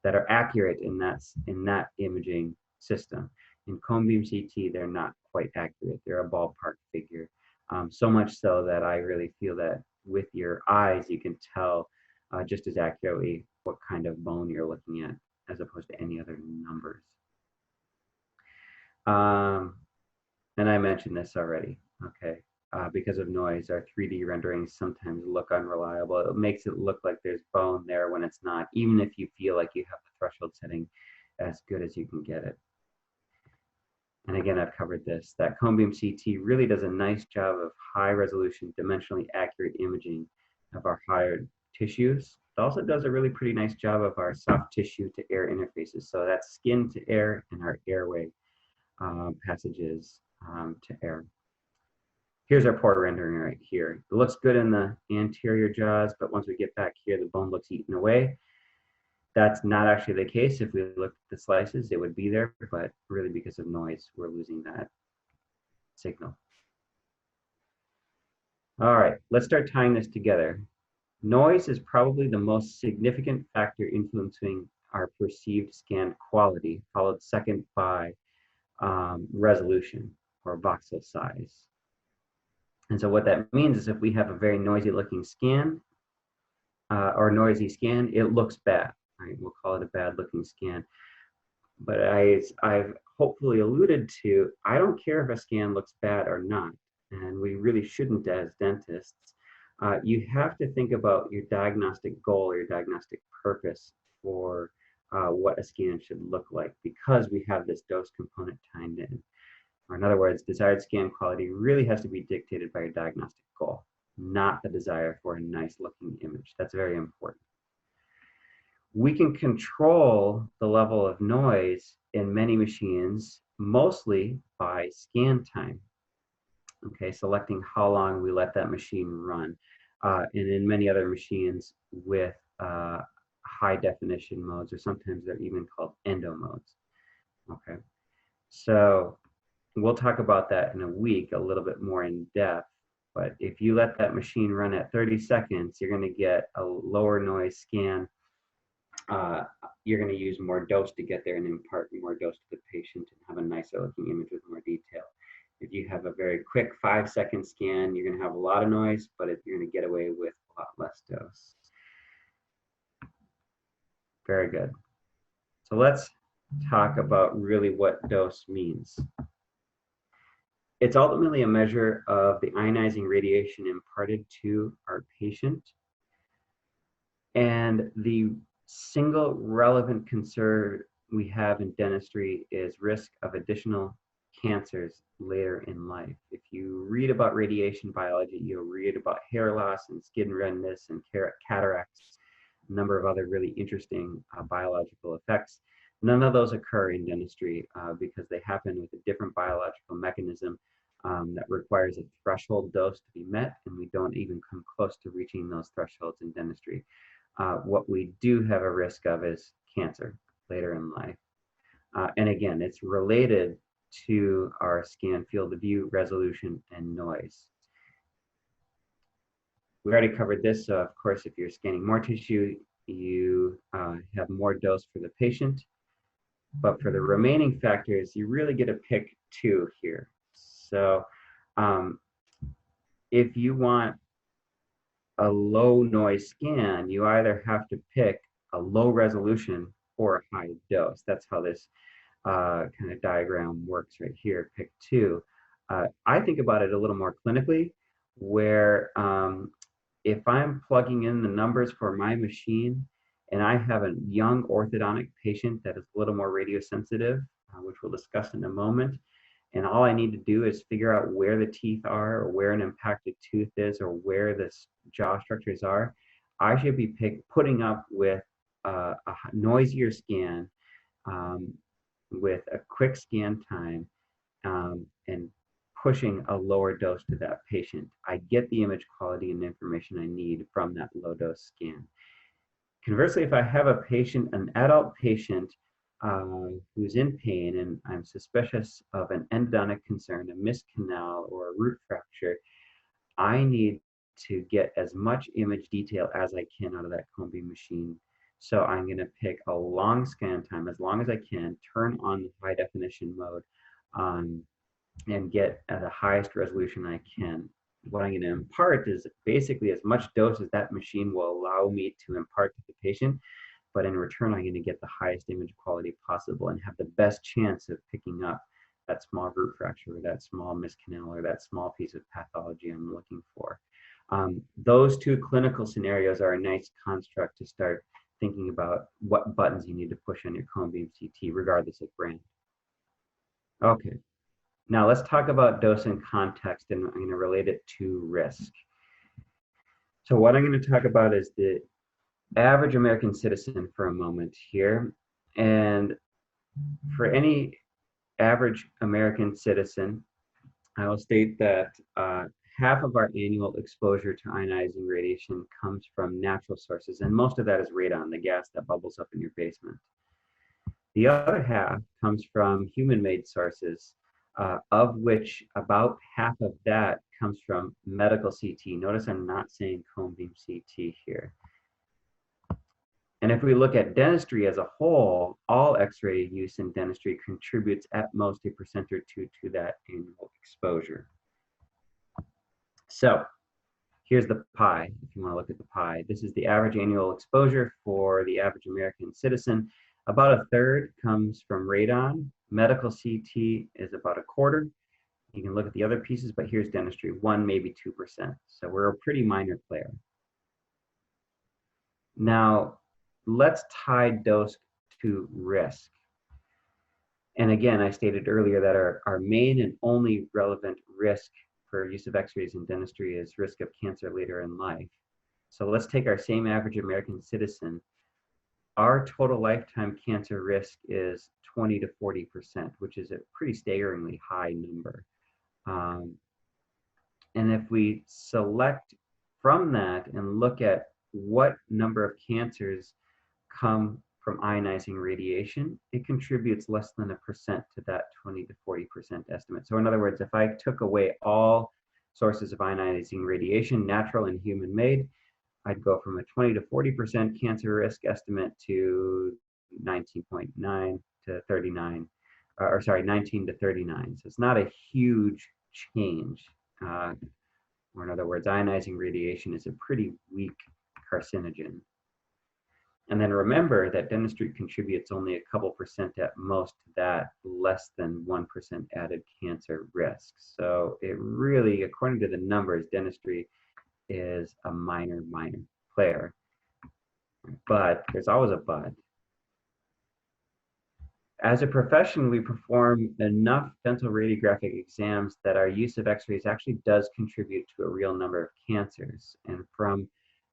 that are accurate in that imaging system. In cone beam CT, they're not quite accurate. They're a ballpark figure. So much so that I really feel that with your eyes, you can tell just as accurately what kind of bone you're looking at, as opposed to any other numbers. And I mentioned this already, okay? Because of noise, our 3D renderings sometimes look unreliable. It makes it look like there's bone there when it's not, even if you feel like you have the threshold setting as good as you can get it. And again, I've covered this. That cone beam CT really does a nice job of high resolution, dimensionally accurate imaging of our higher tissues. It also does a really pretty nice job of our soft tissue to air interfaces. So that's skin to air and our airway passages to air. Here's our poor rendering right here. It looks good in the anterior jaws, but once we get back here, the bone looks eaten away. That's not actually the case. If we look at the slices, it would be there, but really because of noise, we're losing that signal. All right, let's start tying this together. Noise is probably the most significant factor influencing our perceived scan quality, followed second by resolution or voxel size. And so what that means is if we have a very noisy looking scan or noisy scan, it looks bad, right? We'll call it a bad looking scan. But I've hopefully alluded to, I don't care if a scan looks bad or not, and we really shouldn't as dentists. You have to think about your diagnostic goal or your diagnostic purpose for what a scan should look like, because we have this dose component tied in. Or in other words, desired scan quality really has to be dictated by your diagnostic goal, not the desire for a nice looking image. That's very important. We can control the level of noise in many machines, mostly by scan time. Okay, selecting how long we let that machine run. And in many other machines with high definition modes, or sometimes they're even called endo modes. Okay, so we'll talk about that in a week a little bit more in depth, but if you let that machine run at 30 seconds, you're going to get a lower noise scan. You're going to use more dose to get there and impart more dose to the patient and have a nicer looking image with more detail. If you have a very quick 5-second scan, you're going to have a lot of noise, but you're going to get away with a lot less dose. Very good. So let's talk about really what dose means. It's ultimately a measure of the ionizing radiation imparted to our patient. And the single relevant concern we have in dentistry is risk of additional cancers later in life. If you read about radiation biology, you'll read about hair loss and skin redness and cataracts, a number of other really interesting biological effects. None of those occur in dentistry because they happen with a different biological mechanism that requires a threshold dose to be met, and we don't even come close to reaching those thresholds in dentistry. What we do have a risk of is cancer later in life. And again, it's related to our scan field of view, resolution, and noise. We already covered this, so of course, if you're scanning more tissue, you have more dose for the patient. But for the remaining factors, you really get to pick two here. So if you want a low noise scan, you either have to pick a low resolution or a high dose. That's how this kind of diagram works right here, pick two. I think about it a little more clinically, where if I'm plugging in the numbers for my machine and I have a young orthodontic patient that is a little more radiosensitive, which we'll discuss in a moment. And all I need to do is figure out where the teeth are, or where an impacted tooth is, or where the jaw structures are. I should be putting up with a noisier scan, with a quick scan time, and pushing a lower dose to that patient. I get the image quality and information I need from that low dose scan. Conversely, if I have a patient, an adult patient, who's in pain and I'm suspicious of an endodontic concern, a missed canal, or a root fracture, I need to get as much image detail as I can out of that cone beam machine. So I'm going to pick a long scan time, as long as I can, turn on the high definition mode, and get the highest resolution I can. What I'm going to impart is basically as much dose as that machine will allow me to impart to the patient, but in return, I'm going to get the highest image quality possible and have the best chance of picking up that small root fracture, or that small missed canal, or that small piece of pathology I'm looking for. Those two clinical scenarios are a nice construct to start thinking about what buttons you need to push on your cone beam CT, regardless of brand. Okay, now let's talk about dose and context, and I'm going to relate it to risk. So what I'm going to talk about is the average American citizen for a moment here. And for any average American citizen, I will state that half of our annual exposure to ionizing radiation comes from natural sources, and most of that is radon, the gas that bubbles up in your basement. The other half comes from human-made sources, of which about half of that comes from medical CT. Notice I'm not saying cone beam CT here. And if we look at dentistry as a whole, all X-ray use in dentistry contributes at most 1% or 2% to that annual exposure. So here's the pie, if you want to look at the pie. This is the average annual exposure for the average American citizen. About a third comes from radon. Medical CT is about a quarter. You can look at the other pieces, but here's dentistry, 1, maybe 2%. So we're a pretty minor player. Now, let's tie dose to risk. And again, I stated earlier that our main and only relevant risk for use of X-rays in dentistry is risk of cancer later in life. So let's take our same average American citizen. Our total lifetime cancer risk is 20 to 40%, which is a pretty staggeringly high number. And if we select from that and look at what number of cancers come from ionizing radiation, it contributes less than 1% to that 20 to 40% estimate. So in other words, if I took away all sources of ionizing radiation, natural and human-made, I'd go from a 20 to 40% cancer risk estimate to 19.9 to 39, or sorry, 19 to 39. So it's not a huge change. Or in other words, ionizing radiation is a pretty weak carcinogen. And then remember that dentistry contributes only a couple percent at most to that less than 1% added cancer risk. So it really, according to the numbers, dentistry is a minor player. But there's always a but. As a profession, we perform enough dental radiographic exams that our use of X-rays actually does contribute to a real number of cancers. And from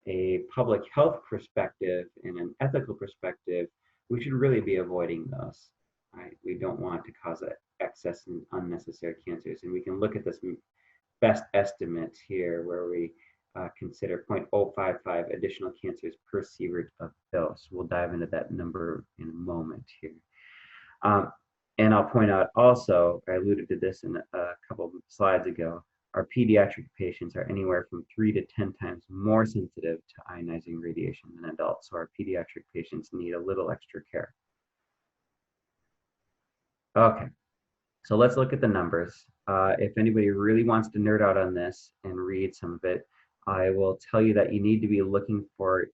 a public health perspective and an ethical perspective, we should really be avoiding those. Right? We don't want to cause excess and unnecessary cancers. And we can look at this best estimate here where we consider 0.055 additional cancers per sievert of dose. We'll dive into that number in a moment here. And I'll point out also, I alluded to this in a couple of slides ago, our pediatric patients are anywhere from 3 to 10 times more sensitive to ionizing radiation than adults. So our pediatric patients need a little extra care. Okay, so let's look at the numbers. If anybody really wants to nerd out on this and read some of it, I will tell you that you need to be looking for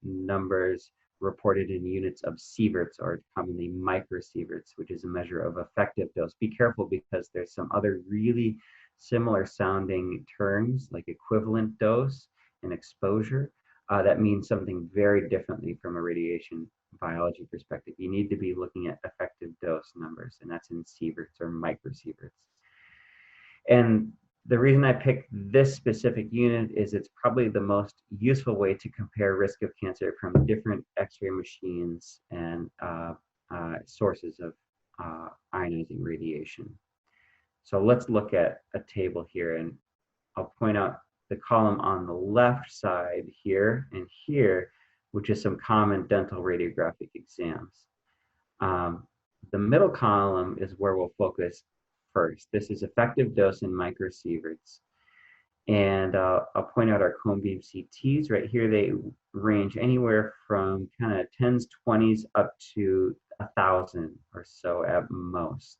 numbers reported in units of sieverts, or commonly microsieverts, which is a measure of effective dose. Be careful because there's some other really similar sounding terms like equivalent dose and exposure. that means something very differently from a radiation biology perspective. You need to be looking at effective dose numbers, and that's in sieverts or microsieverts. And the reason I picked this specific unit is it's probably the most useful way to compare risk of cancer from different X-ray machines and sources of ionizing radiation. So let's look at a table here, and I'll point out the column on the left side here and here, which is some common dental radiographic exams. The middle column is where we'll focus first. This is effective dose in microsieverts. And I'll point out our cone beam CTs. Right here, they range anywhere from kind of 10s, 20s up to 1,000 or so at most.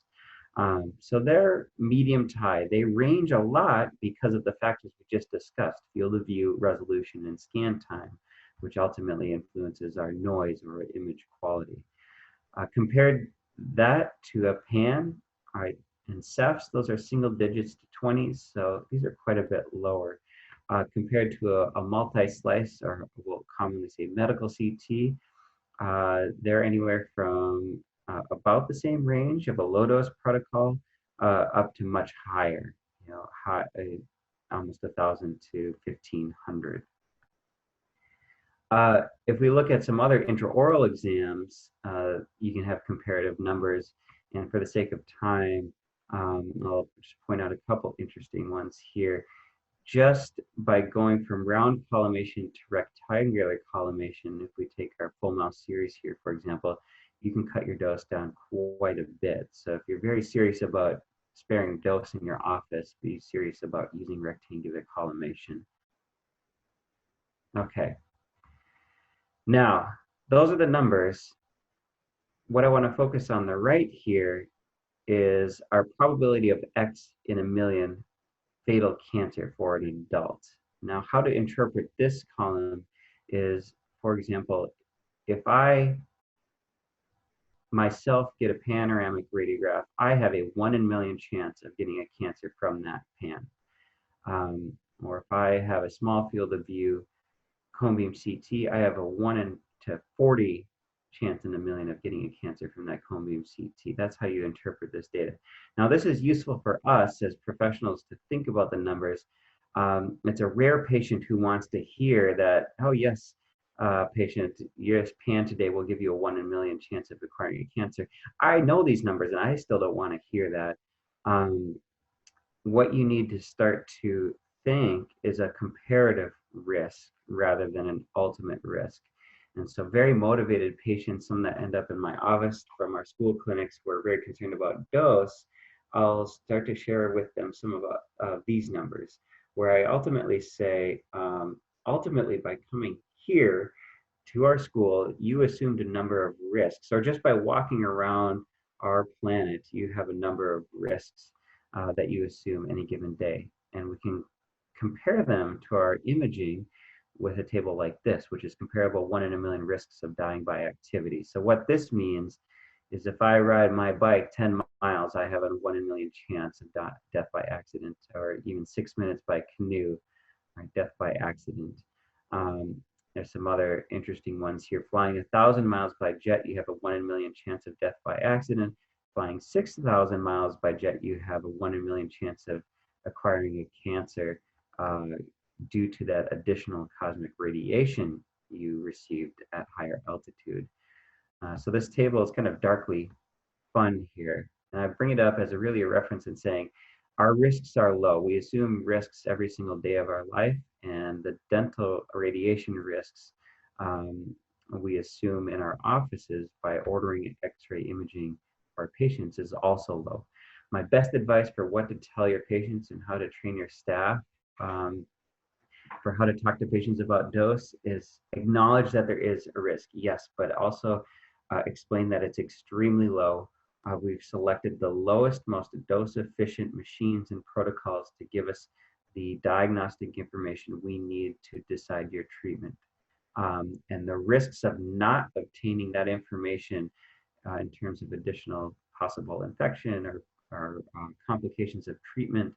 So they're medium to high. They range a lot because of the factors we just discussed: field of view, resolution, and scan time, which ultimately influences our noise or image quality. Compared that to a pan, and Cephs, those are single digits to 20s, so these are quite a bit lower. Compared to a multi-slice, or we'll commonly say medical CT, they're anywhere from about the same range of a low-dose protocol up to much higher, almost 1,000 to 1,500. If we look at some other intraoral exams, you can have comparative numbers, and for the sake of time, I'll just point out a couple interesting ones here. Just by going from round collimation to rectangular collimation, if we take our full mouth series here, for example, you can cut your dose down quite a bit. So if you're very serious about sparing dose in your office, be serious about using rectangular collimation. Okay. Now, those are the numbers. What I want to focus on the right here is our probability of X in a million fatal cancer for an adult. Now, how to interpret this column is, for example, if I myself get a panoramic radiograph, I have a 1 in a million chance of getting a cancer from that pan. Or if I have a small field of view cone beam CT, I have a 1 in 40 chance in a million of getting a cancer from that cone beam CT. That's how you interpret this data. Now, this is useful for us as professionals to think about the numbers. It's a rare patient who wants to hear that, oh yes, patient, your pan today will give you a 1 in a million chance of acquiring a cancer. I know these numbers and I still don't want to hear that. What you need to start to think is a comparative risk rather than an ultimate risk. And so very motivated patients, some that end up in my office from our school clinics who are very concerned about dose, I'll start to share with them some of these numbers, where I ultimately say, ultimately by coming here to our school, you assumed a number of risks, or just by walking around our planet, you have a number of risks that you assume any given day. And we can compare them to our imaging with a table like this, which is comparable 1 in a million risks of dying by activity. So what this means is if I ride my bike 10 miles, I have a 1 in a million chance of death by accident, or even 6 minutes by canoe, right, death by accident. There's some other interesting ones here. Flying 1,000 miles by jet, you have a 1 in a million chance of death by accident. Flying 6,000 miles by jet, you have a 1 in a million chance of acquiring a cancer due to that additional cosmic radiation you received at higher altitude. So this table is kind of darkly fun here. And I bring it up as really a reference in saying our risks are low. We assume risks every single day of our life, and the dental radiation risks we assume in our offices by ordering X-ray imaging for our patients is also low. My best advice for what to tell your patients and how to train your staff for how to talk to patients about dose is acknowledge that there is a risk, yes, but also explain that it's extremely low. We've selected the lowest, most dose-efficient machines and protocols to give us the diagnostic information we need to decide your treatment. And the risks of not obtaining that information in terms of additional possible infection or complications of treatment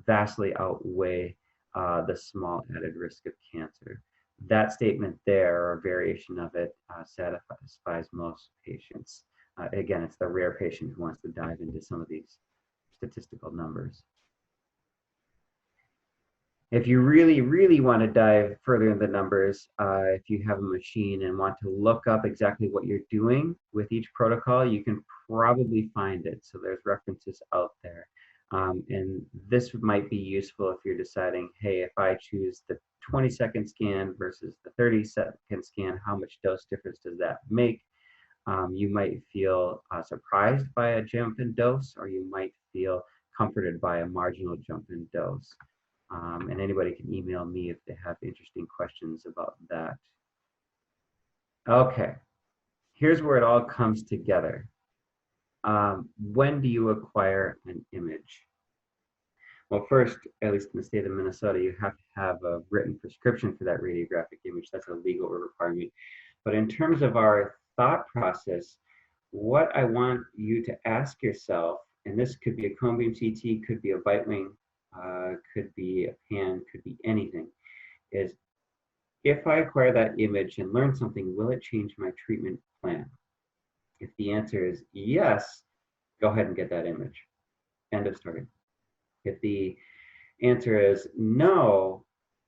vastly outweigh the small added risk of cancer. That statement there, or a variation of it, satisfies most patients. Again, it's the rare patient who wants to dive into some of these statistical numbers. If you really, really want to dive further in the numbers, if you have a machine and want to look up exactly what you're doing with each protocol, you can probably find it. So there's references out there. And this might be useful if you're deciding, hey, if I choose the 20-second scan versus the 30-second scan, how much dose difference does that make? You might feel surprised by a jump in dose, or you might feel comforted by a marginal jump in dose. And anybody can email me if they have interesting questions about that. Okay, here's where it all comes together. When do you acquire an image? Well, first, at least in the state of Minnesota, you have to have a written prescription for that radiographic image. That's a legal requirement. But in terms of our thought process, what I want you to ask yourself, and this could be a cone beam CT, could be a bite wing, could be a pan, could be anything, is if I acquire that image and learn something, will it change my treatment plan? If the answer is yes, go ahead and get that image. End of story. If the answer is no,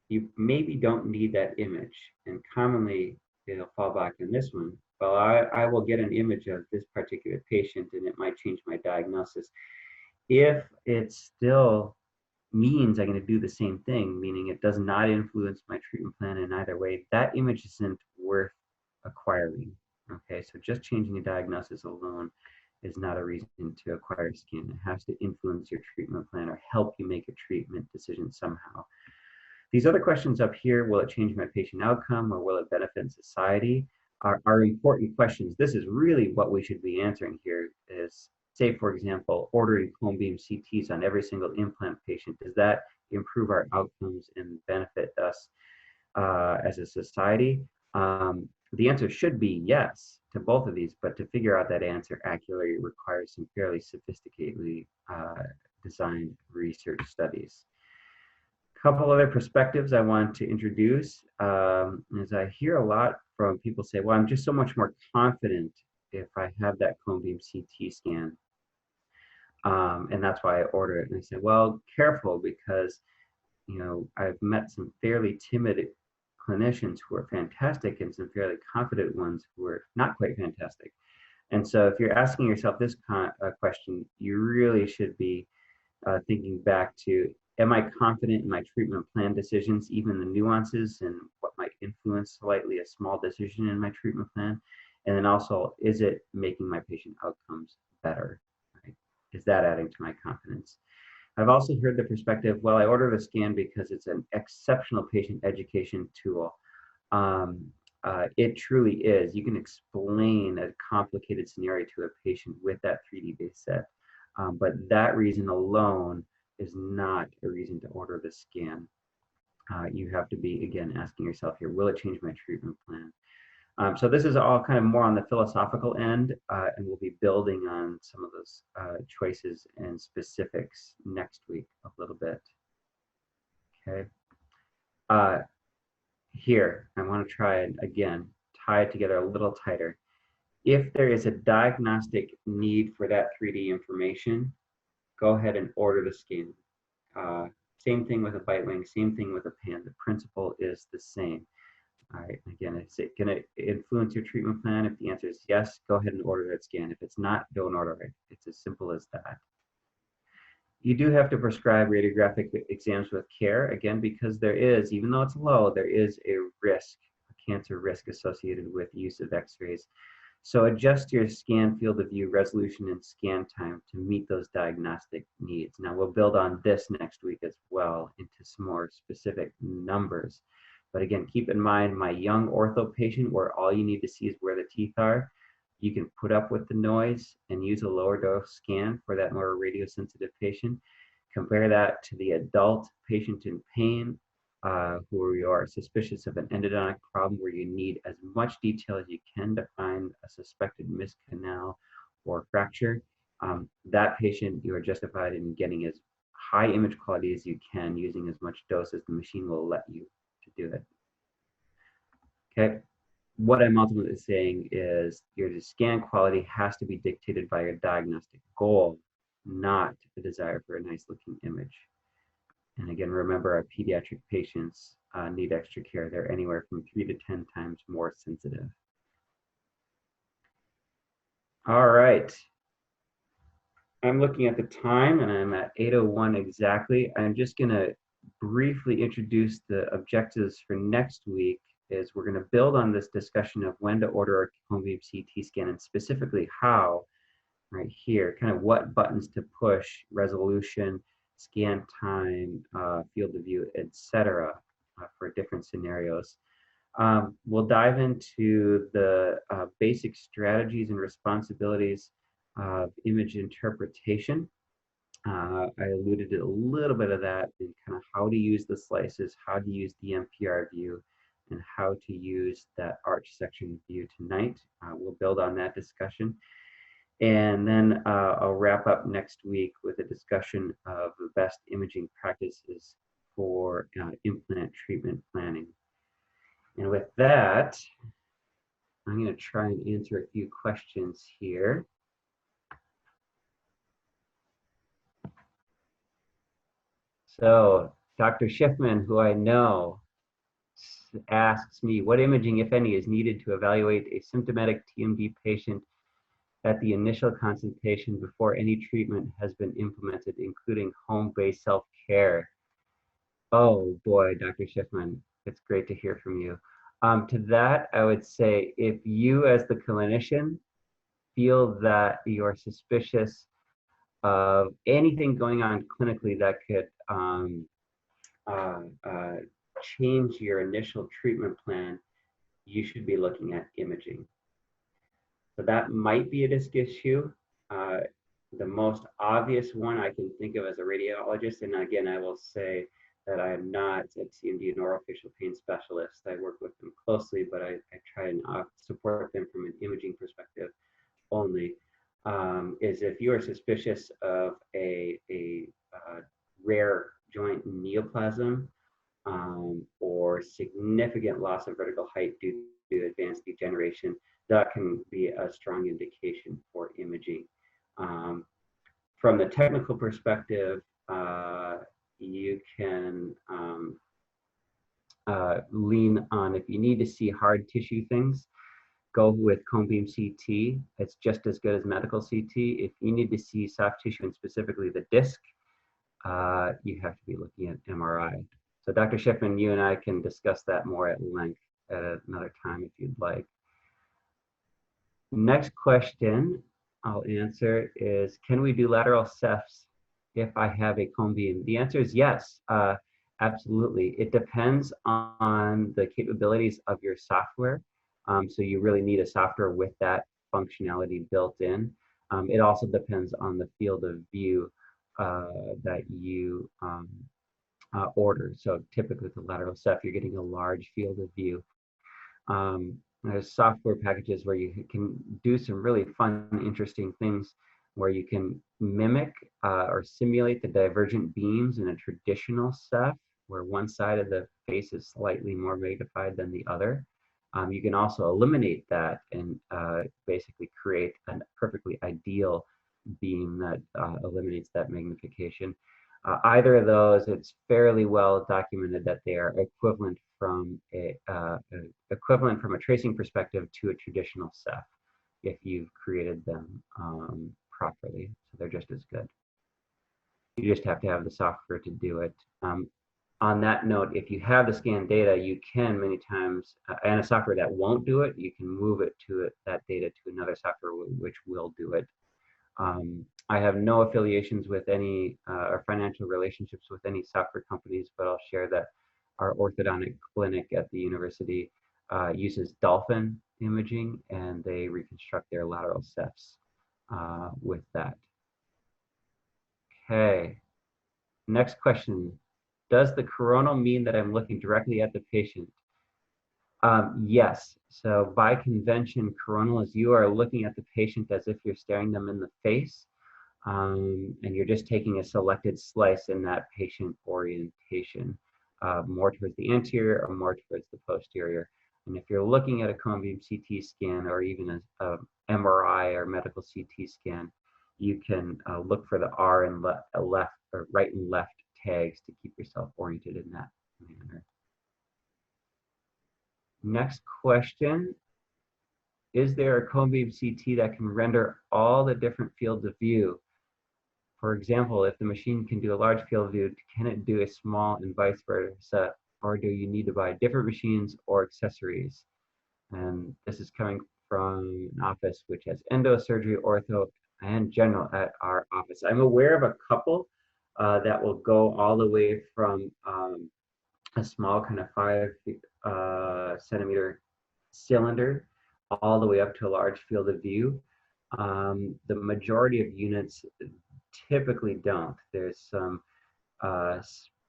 you maybe don't need that image. And commonly, it'll fall back in this one. Well, I will get an image of this particular patient and it might change my diagnosis. If it still means I'm going to do the same thing, meaning it does not influence my treatment plan in either way, that image isn't worth acquiring. Okay, so just changing a diagnosis alone is not a reason to acquire a scan. It has to influence your treatment plan or help you make a treatment decision somehow. These other questions up here, will it change my patient outcome or will it benefit society, are important questions. This is really what we should be answering here is, say, for example, ordering cone beam CTs on every single implant patient. Does that improve our outcomes and benefit us as a society? The answer should be yes to both of these, but to figure out that answer accurately requires some fairly sophisticatedly designed research studies. A couple other perspectives I want to introduce is I hear a lot from people say, well, I'm just so much more confident if I have that cone beam CT scan. And that's why I order it. And I say, well, careful, because I've met some fairly timid clinicians who are fantastic and some fairly confident ones who are not quite fantastic. And so if you're asking yourself this question, you really should be thinking back to, am I confident in my treatment plan decisions, even the nuances and what might influence slightly a small decision in my treatment plan? And then also, is it making my patient outcomes better? Right? Is that adding to my confidence? I've also heard the perspective, well, I order the scan because it's an exceptional patient education tool. It truly is. You can explain a complicated scenario to a patient with that 3D base set, but that reason alone is not a reason to order the scan. You have to be, again, asking yourself here, will it change my treatment plan? So this is all kind of more on the philosophical end, and we'll be building on some of those choices and specifics next week a little bit. Okay. Here, I want to try and again, tie it together a little tighter. If there is a diagnostic need for that 3D information, go ahead and order the scan. Same thing with a bite wing, same thing with a pan. The principle is the same. All right, again, is it going to influence your treatment plan? If the answer is yes, go ahead and order that scan. If it's not, don't order it. It's as simple as that. You do have to prescribe radiographic exams with care, again, because there is, even though it's low, there is a risk, a cancer risk associated with use of x-rays. So adjust your scan field of view resolution and scan time to meet those diagnostic needs. Now we'll build on this next week as well into some more specific numbers. But again, keep in mind my young ortho patient where all you need to see is where the teeth are. You can put up with the noise and use a lower dose scan for that more radiosensitive patient. Compare that to the adult patient in pain who you are suspicious of an endodontic problem where you need as much detail as you can to find a suspected missed canal or fracture. That patient, you are justified in getting as high image quality as you can using as much dose as the machine will let you to do it. Okay. What I'm ultimately saying is your scan quality has to be dictated by your diagnostic goal, not the desire for a nice looking image. And again, remember our pediatric patients need extra care. They're anywhere from 3 to 10 times more sensitive. All right. I'm looking at the time and I'm at 8:01 exactly. I'm just going to briefly introduce the objectives for next week. Is we're going to build on this discussion of when to order a cone beam CT scan and specifically how, right here, kind of what buttons to push, resolution, scan time, field of view, etc., for different scenarios. We'll dive into the basic strategies and responsibilities of image interpretation. I alluded to a little bit of that in kind of how to use the slices, how to use the MPR view, and how to use that arch section view tonight. We'll build on that discussion. And then I'll wrap up next week with a discussion of the best imaging practices for implant treatment planning. And with that, I'm going to try and answer a few questions here. So Dr. Schiffman, who I know, asks me, what imaging, if any, is needed to evaluate a symptomatic TMD patient at the initial consultation before any treatment has been implemented, including home-based self-care? Oh boy, Dr. Schiffman, it's great to hear from you. To that, I would say if you as the clinician feel that you're suspicious of anything going on clinically that could change your initial treatment plan, you should be looking at imaging. So that might be a disc issue. The most obvious one I can think of as a radiologist, and again, I will say that I am not a TMD and orofacial pain specialist. I work with them closely, but I try and support them from an imaging perspective only, is if you are suspicious of a rare joint neoplasm or significant loss of vertical height due to advanced degeneration, that can be a strong indication for imaging. From the technical perspective, you can lean on, if you need to see hard tissue things, go with cone beam CT. It's just as good as medical CT. If you need to see soft tissue and specifically the disc, you have to be looking at MRI. So Dr. Schiffman, you and I can discuss that more at length at another time if you'd like. Next question I'll answer is, can we do lateral cephs if I have a cone beam? The answer is yes, absolutely. It depends on the capabilities of your software. So you really need a software with that functionality built in. It also depends on the field of view that you order. So typically with the lateral ceph, you're getting a large field of view. There's software packages where you can do some really fun, interesting things where you can mimic or simulate the divergent beams in a traditional ceph, where one side of the face is slightly more magnified than the other. You can also eliminate that and basically create a perfectly ideal beam that eliminates that magnification. Either of those, it's fairly well documented that they are equivalent from a tracing perspective to a traditional ceph if you've created them properly. So they're just as good. You just have to have the software to do it. On that note, if you have the scan data, you can many times, and a software that won't do it, you can move it to that data to another software which will do it. I have no affiliations with any or financial relationships with any software companies, but I'll share that our orthodontic clinic at the university uses Dolphin imaging, and they reconstruct their lateral cephs with that. Okay, next question. Does the coronal mean that I'm looking directly at the patient? Yes, so by convention, coronal is you are looking at the patient as if you're staring them in the face. And you're just taking a selected slice in that patient orientation, more towards the anterior or more towards the posterior. And if you're looking at a cone beam CT scan or even a MRI or medical CT scan, you can look for the R and left or right and left tags to keep yourself oriented in that manner. Next question. Is there a cone beam CT that can render all the different fields of view? For example, if the machine can do a large field of view, can it do a small and vice versa? Or do you need to buy different machines or accessories? And this is coming from an office which has endosurgery, ortho, and general at our office. I'm aware of a couple that will go all the way from a small kind of 5 centimeter cylinder all the way up to a large field of view. The majority of units typically don't. There's some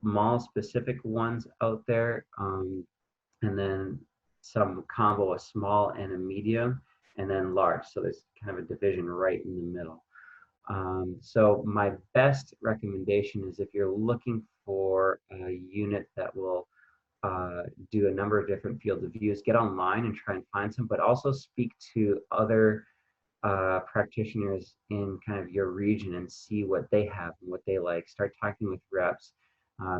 small specific ones out there, and then some combo, a small and a medium, and then large. So there's kind of a division right in the middle. So my best recommendation is if you're looking for a unit that will do a number of different fields of views, get online and try and find some, but also speak to other practitioners in kind of your region and see what they have and what they like. Start talking with reps,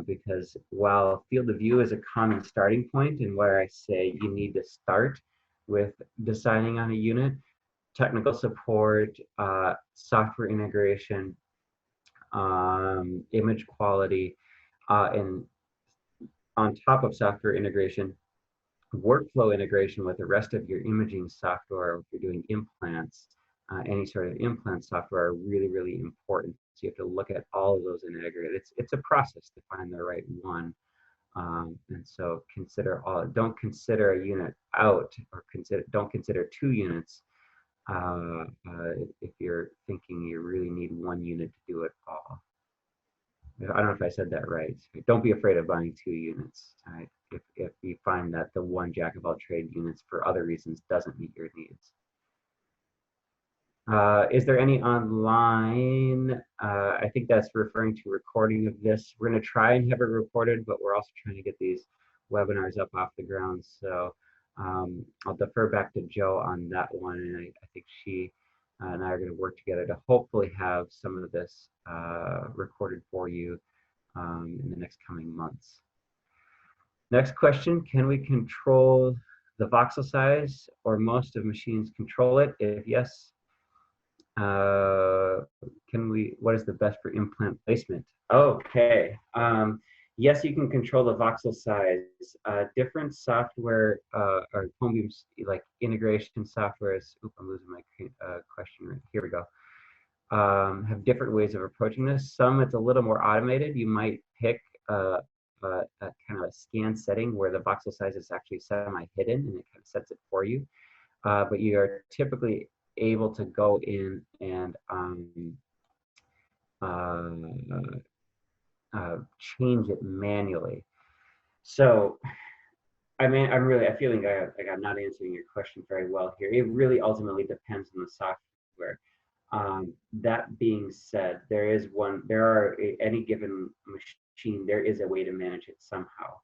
because while field of view is a common starting point and where I say you need to start with deciding on a unit, technical support, software integration, image quality, and on top of software integration, workflow integration with the rest of your imaging software. If you're doing implants, any sort of implant software are really, really important. So you have to look at all of those in aggregate. It's a process to find the right one. And so consider all, don't consider a unit out, or don't consider 2 units if you're thinking you really need 1 unit to do it all. I don't know if I said that right. Don't be afraid of buying 2 units. Right? If you find that the one jack of all trade units for other reasons doesn't meet your needs. Is there any online? I think that's referring to recording of this. We're going to try and have it recorded, but we're also trying to get these webinars up off the ground. So I'll defer back to Joe on that one. And I think she and I are going to work together to hopefully have some of this recorded for you in the next coming months. Next question, can we control the voxel size, or most of machines control it? If yes, what is the best for implant placement? Okay. Yes, you can control the voxel size. Different software or cone beams, like integration softwares. Oop, I'm losing my question. Here we go. Have different ways of approaching this. Some it's a little more automated. You might pick a kind of a scan setting where the voxel size is actually semi-hidden and it kind of sets it for you. But you are typically able to go in and change it manually. So, I mean, I feel like I'm not answering your question very well here. It really ultimately depends on the software. That being said, any given machine, there is a way to manage it somehow.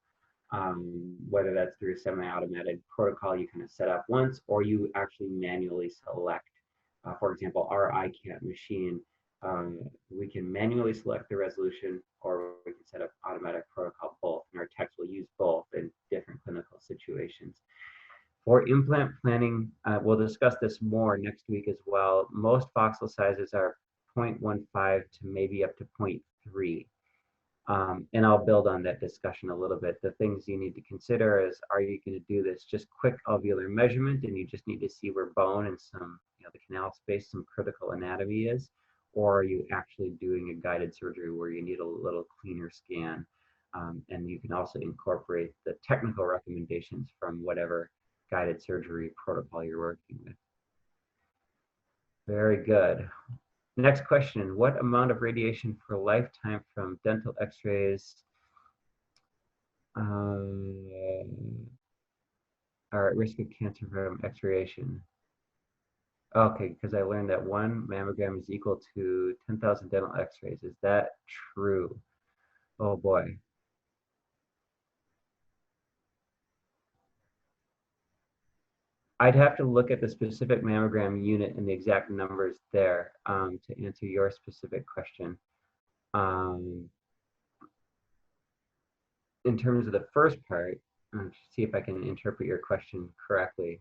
Whether that's through a semi-automatic protocol you kind of set up once, or you actually manually select. For example, our iCat machine, we can manually select the resolution, or we can set up automatic protocol, both, and our techs will use both in different clinical situations. For implant planning, we'll discuss this more next week as well. Most voxel sizes are 0.15 to maybe up to 0.3. And I'll build on that discussion a little bit. The things you need to consider is, are you going to do this just quick alveolar measurement and you just need to see where bone and some, the canal space, some critical anatomy is, or are you actually doing a guided surgery where you need a little cleaner scan? And you can also incorporate the technical recommendations from whatever guided surgery protocol you're working with. Very good. Next question, what amount of radiation per lifetime from dental x-rays are at risk of cancer from x-rayation? Okay, because I learned that 1 mammogram is equal to 10,000 dental x-rays. Is that true? Oh boy. I'd have to look at the specific mammogram unit and the exact numbers there to answer your specific question. In terms of the first part, see if I can interpret your question correctly.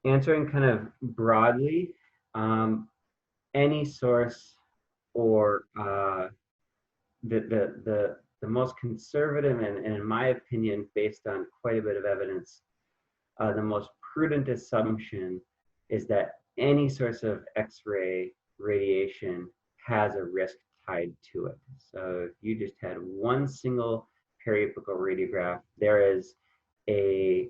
Answering kind of broadly, any source or the most conservative and in my opinion, based on quite a bit of evidence, the most prudent assumption is that any source of X-ray radiation has a risk tied to it. So if you just had one single periapical radiograph, there is a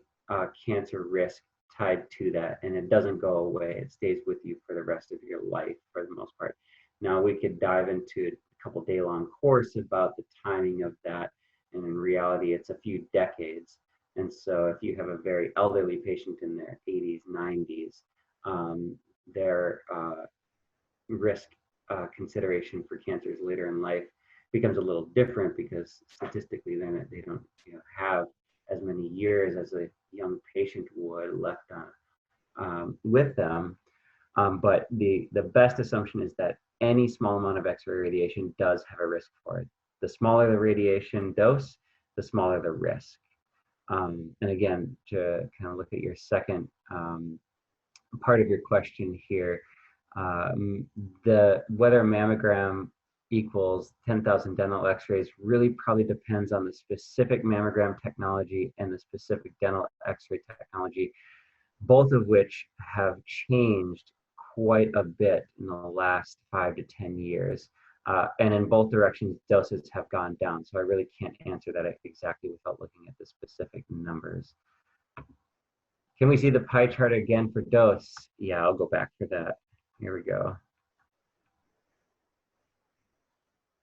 cancer risk tied to that, and it doesn't go away. It stays with you for the rest of your life for the most part. Now we could dive into a couple day-long course about the timing of that, and in reality, it's a few decades. And so if you have a very elderly patient in their 80s, 90s, their risk consideration for cancers later in life becomes a little different because statistically then they don't have as many years as a young patient would left on with them. But the best assumption is that any small amount of X-ray radiation does have a risk for it. The smaller the radiation dose, the smaller the risk. And again, to kind of look at your second part of your question here, whether a mammogram equals 10,000 dental X-rays really probably depends on the specific mammogram technology and the specific dental X-ray technology, both of which have changed quite a bit in the last 5 to 10 years. And in both directions, doses have gone down. So I really can't answer that exactly without looking at the specific numbers. Can we see the pie chart again for dose? Yeah, I'll go back for that. Here we go.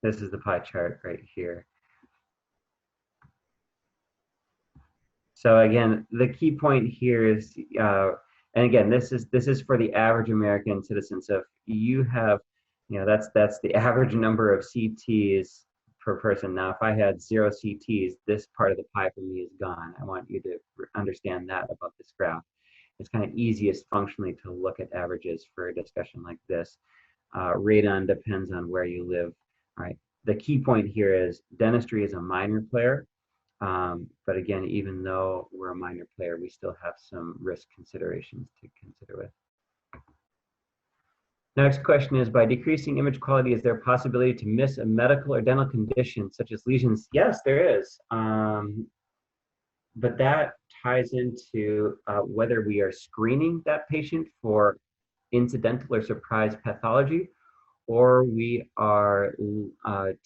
This is the pie chart right here. So again, the key point here is, and again, this is for the average American citizen. So if you have, that's the average number of CTs per person. Now, if I had 0 CTs, this part of the pie for me is gone. I want you to understand that about this graph. It's kind of easiest functionally to look at averages for a discussion like this. Radon depends on where you live. All right. The key point here is dentistry is a minor player. But again, even though we're a minor player, we still have some risk considerations to consider with. Next question is, by decreasing image quality, is there a possibility to miss a medical or dental condition such as lesions? Yes, there is. But that ties into whether we are screening that patient for incidental or surprise pathology, or we are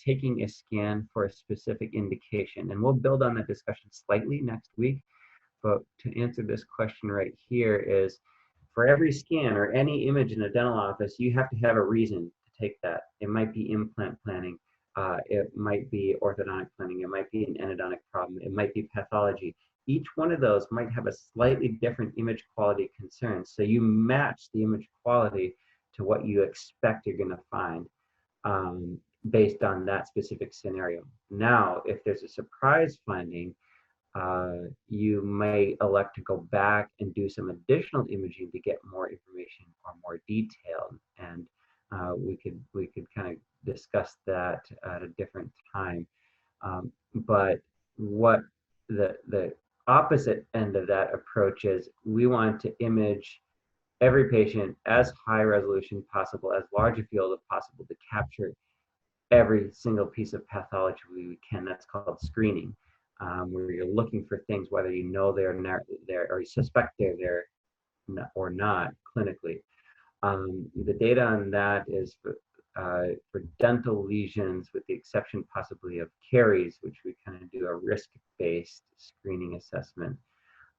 taking a scan for a specific indication. And we'll build on that discussion slightly next week. But to answer this question right here is, for every scan or any image in a dental office, you have to have a reason to take that. It might be implant planning. It might be orthodontic planning. It might be an endodontic problem. It might be pathology. Each one of those might have a slightly different image quality concern. So you match the image quality to what you expect you're going to find based on that specific scenario. Now, if there's a surprise finding, you may elect to go back and do some additional imaging to get more information or more detail. And we could kind of discuss that at a different time. But what the opposite end of that approach is, we want to image every patient as high resolution possible, as large a field as possible, to capture every single piece of pathology we can. That's called screening, where you're looking for things whether you know they're there or you suspect they're there or not clinically. The data on that is for dental lesions, with the exception possibly of caries, which we kind of do a risk-based screening assessment.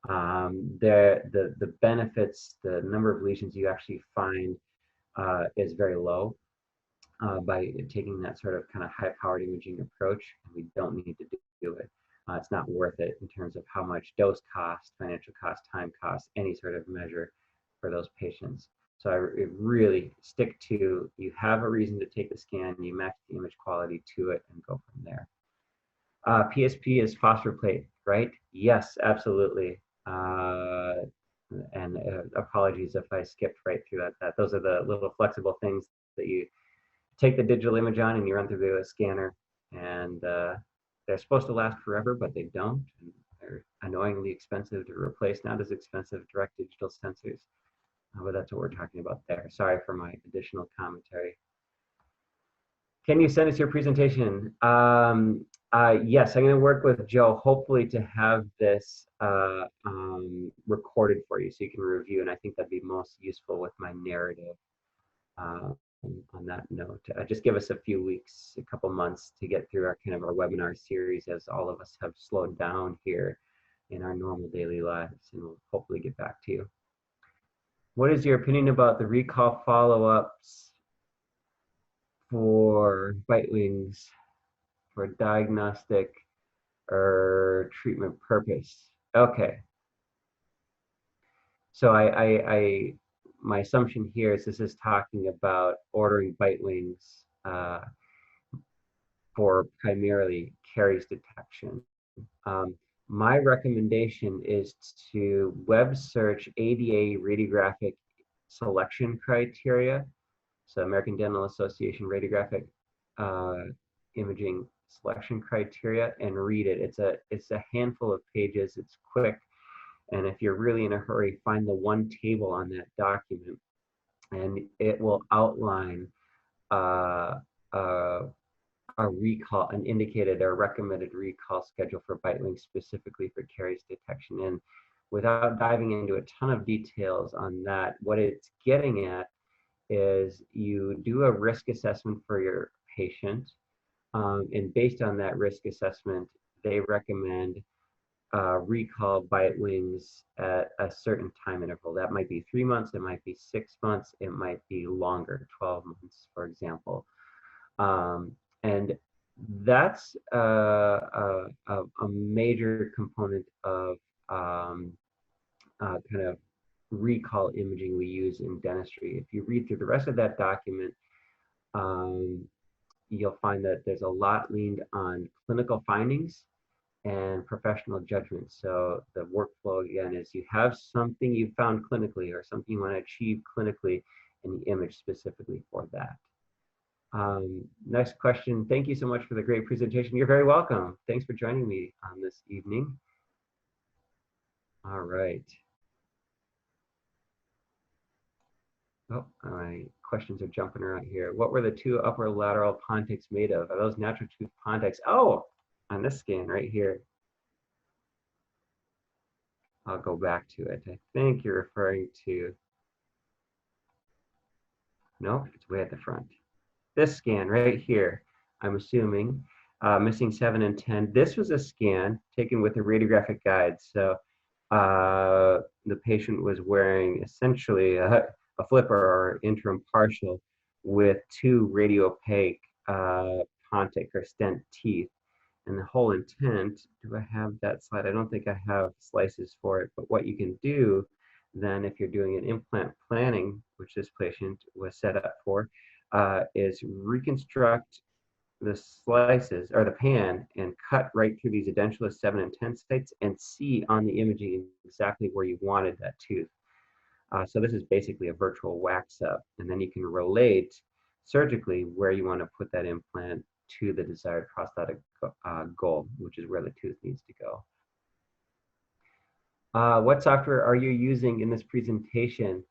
The benefits, the number of lesions you actually find is very low by taking that sort of kind of high-powered imaging approach, and we don't need to do it. It's not worth it in terms of how much dose cost, financial cost, time cost, any sort of measure for those patients. So I really stick to, you have a reason to take the scan, you match the image quality to it and go from there. PSP is phosphor plate, right? Yes, absolutely. And apologies if I skipped right through that. Those are the little flexible things that you take the digital image on and you run through the scanner, and they're supposed to last forever, but they don't. And they're annoyingly expensive to replace, not as expensive direct digital sensors. But that's what we're talking about there. Sorry for my additional commentary. Can you send us your presentation? Yes, I'm going to work with Joe, hopefully to have this recorded for you so you can review, and I think that'd be most useful with my narrative. On that note, just give us a few weeks, a couple months to get through our webinar series, as all of us have slowed down here in our normal daily lives, and we'll hopefully get back to you. What is your opinion about the recall follow-ups for bite wings for diagnostic or treatment purpose? Okay. So my assumption here is this is talking about ordering bite wings for primarily caries detection. My recommendation is to web search ADA radiographic selection criteria. So American Dental Association radiographic imaging selection criteria, and read it. It's a handful of pages. It's quick. And if you're really in a hurry, find the one table on that document, and it will outline a recall, an indicated or recommended recall schedule for bite wings specifically for caries detection. And without diving into a ton of details on that, what it's getting at is you do a risk assessment for your patient, and based on that risk assessment, they recommend recall bite wings at a certain time interval. That might be 3 months, it might be 6 months, it might be longer, 12 months, for example. And that's a major component of kind of recall imaging we use in dentistry. If you read through the rest of that document, you'll find that there's a lot leaned on clinical findings and professional judgment. So the workflow again is you have something you found clinically or something you want to achieve clinically, and the image specifically for that. Next question. Thank you so much for the great presentation. You're very welcome. Thanks for joining me on this evening. All right. Oh, my questions are jumping around here. What were the two upper lateral pontics made of? Are those natural tooth pontics? Oh, on this scan right here. I'll go back to it. I think you're referring to, no, it's way at the front. This scan right here, I'm assuming, missing 7 and 10. This was a scan taken with a radiographic guide. So the patient was wearing essentially a flipper or interim partial with 2 radiopaque pontic or stent teeth. And the whole intent, do I have that slide? I don't think I have slices for it, but what you can do then if you're doing an implant planning, which this patient was set up for, is reconstruct the slices or the pan and cut right through these edentulous 7 and 10 sites and see on the imaging exactly where you wanted that tooth. So this is basically a virtual wax up, and then you can relate surgically where you want to put that implant to the desired prosthetic goal, which is where the tooth needs to go. What software are you using in this presentation?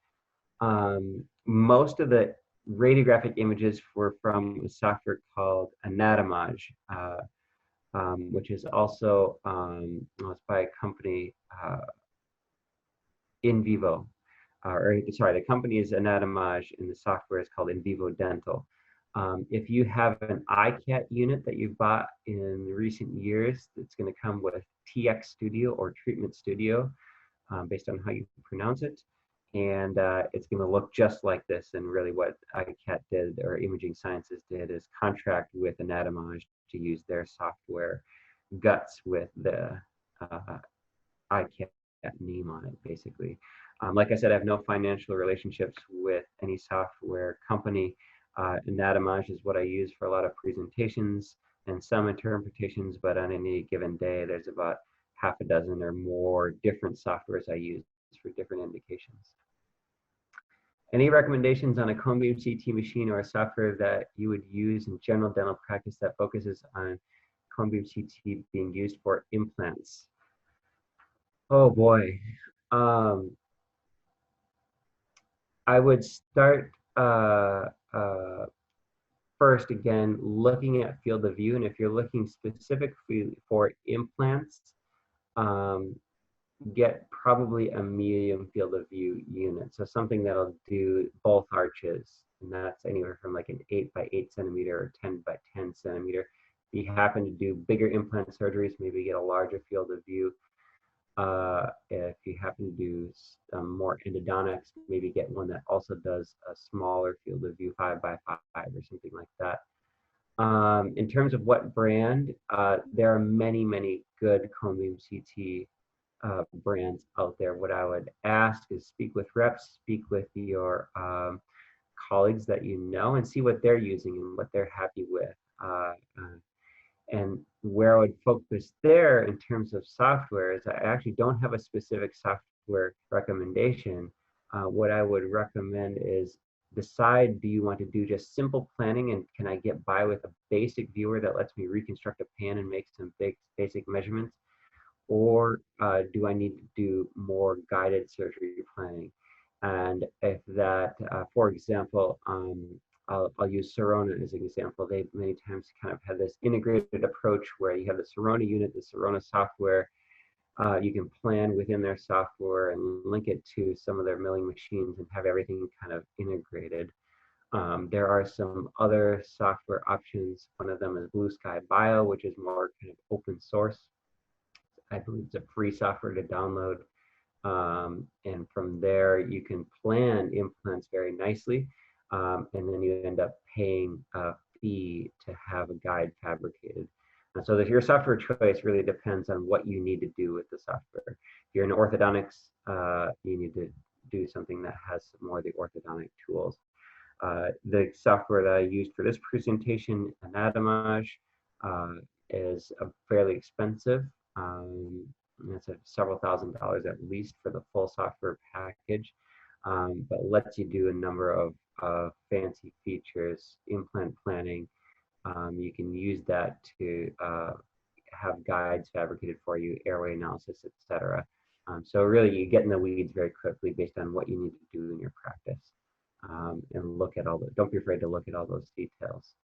Most of the radiographic images were from a software called Anatomage, which is also it's by a company In Vivo. Sorry, the company is Anatomage and the software is called In Vivo Dental. If you have an iCat unit that you've bought in recent years, it's going to come with TX Studio or Treatment Studio, based on how you pronounce it. And it's going to look just like this. And really what iCat did, or Imaging Sciences did, is contract with Anatomage to use their software guts with the iCat name on it, basically. Like I said, I have no financial relationships with any software company. Anatomage is what I use for a lot of presentations and some interpretations, but on any given day, there's about half a dozen or more different softwares I use for different indications. Any recommendations on a cone beam CT machine or a software that you would use in general dental practice that focuses on cone beam CT being used for implants? Oh boy. I would start first, again, looking at field of view. And if you're looking specifically for implants, get probably a medium field of view unit. So something that'll do both arches. And that's anywhere from like an 8 by 8 centimeter or 10 by 10 centimeter. If you happen to do bigger implant surgeries, maybe get a larger field of view. If you happen to do more endodontics, maybe get one that also does a smaller field of view, 5 by 5 or something like that. In terms of what brand, there are many, many good cone beam CT brands out there. What I would ask is speak with reps, speak with your colleagues that you know, and see what they're using and what they're happy with. And where I would focus there in terms of software is I actually don't have a specific software recommendation. What I would recommend is decide, do you want to do just simple planning, and can I get by with a basic viewer that lets me reconstruct a pan and make some basic measurements? Or do I need to do more guided surgery planning? And if that, for example, I'll use Sirona as an example. They many times kind of have this integrated approach where you have the Sirona unit, the Sirona software. You can plan within their software and link it to some of their milling machines and have everything kind of integrated. There are some other software options. One of them is Blue Sky Bio, which is more kind of open source. I believe it's a free software to download. And from there, you can plan implants very nicely. And then you end up paying a fee to have a guide fabricated. And so your software choice really depends on what you need to do with the software. If you're in orthodontics, you need to do something that has more of the orthodontic tools. The software that I used for this presentation, Anatomage, is fairly expensive. It's several $1,000s at least for the full software package, but lets you do a number of fancy features, implant planning. You can use that to have guides fabricated for you, airway analysis, etc. So really, you get in the weeds very quickly based on what you need to do in your practice, and look at all the. Don't be afraid to look at all those details.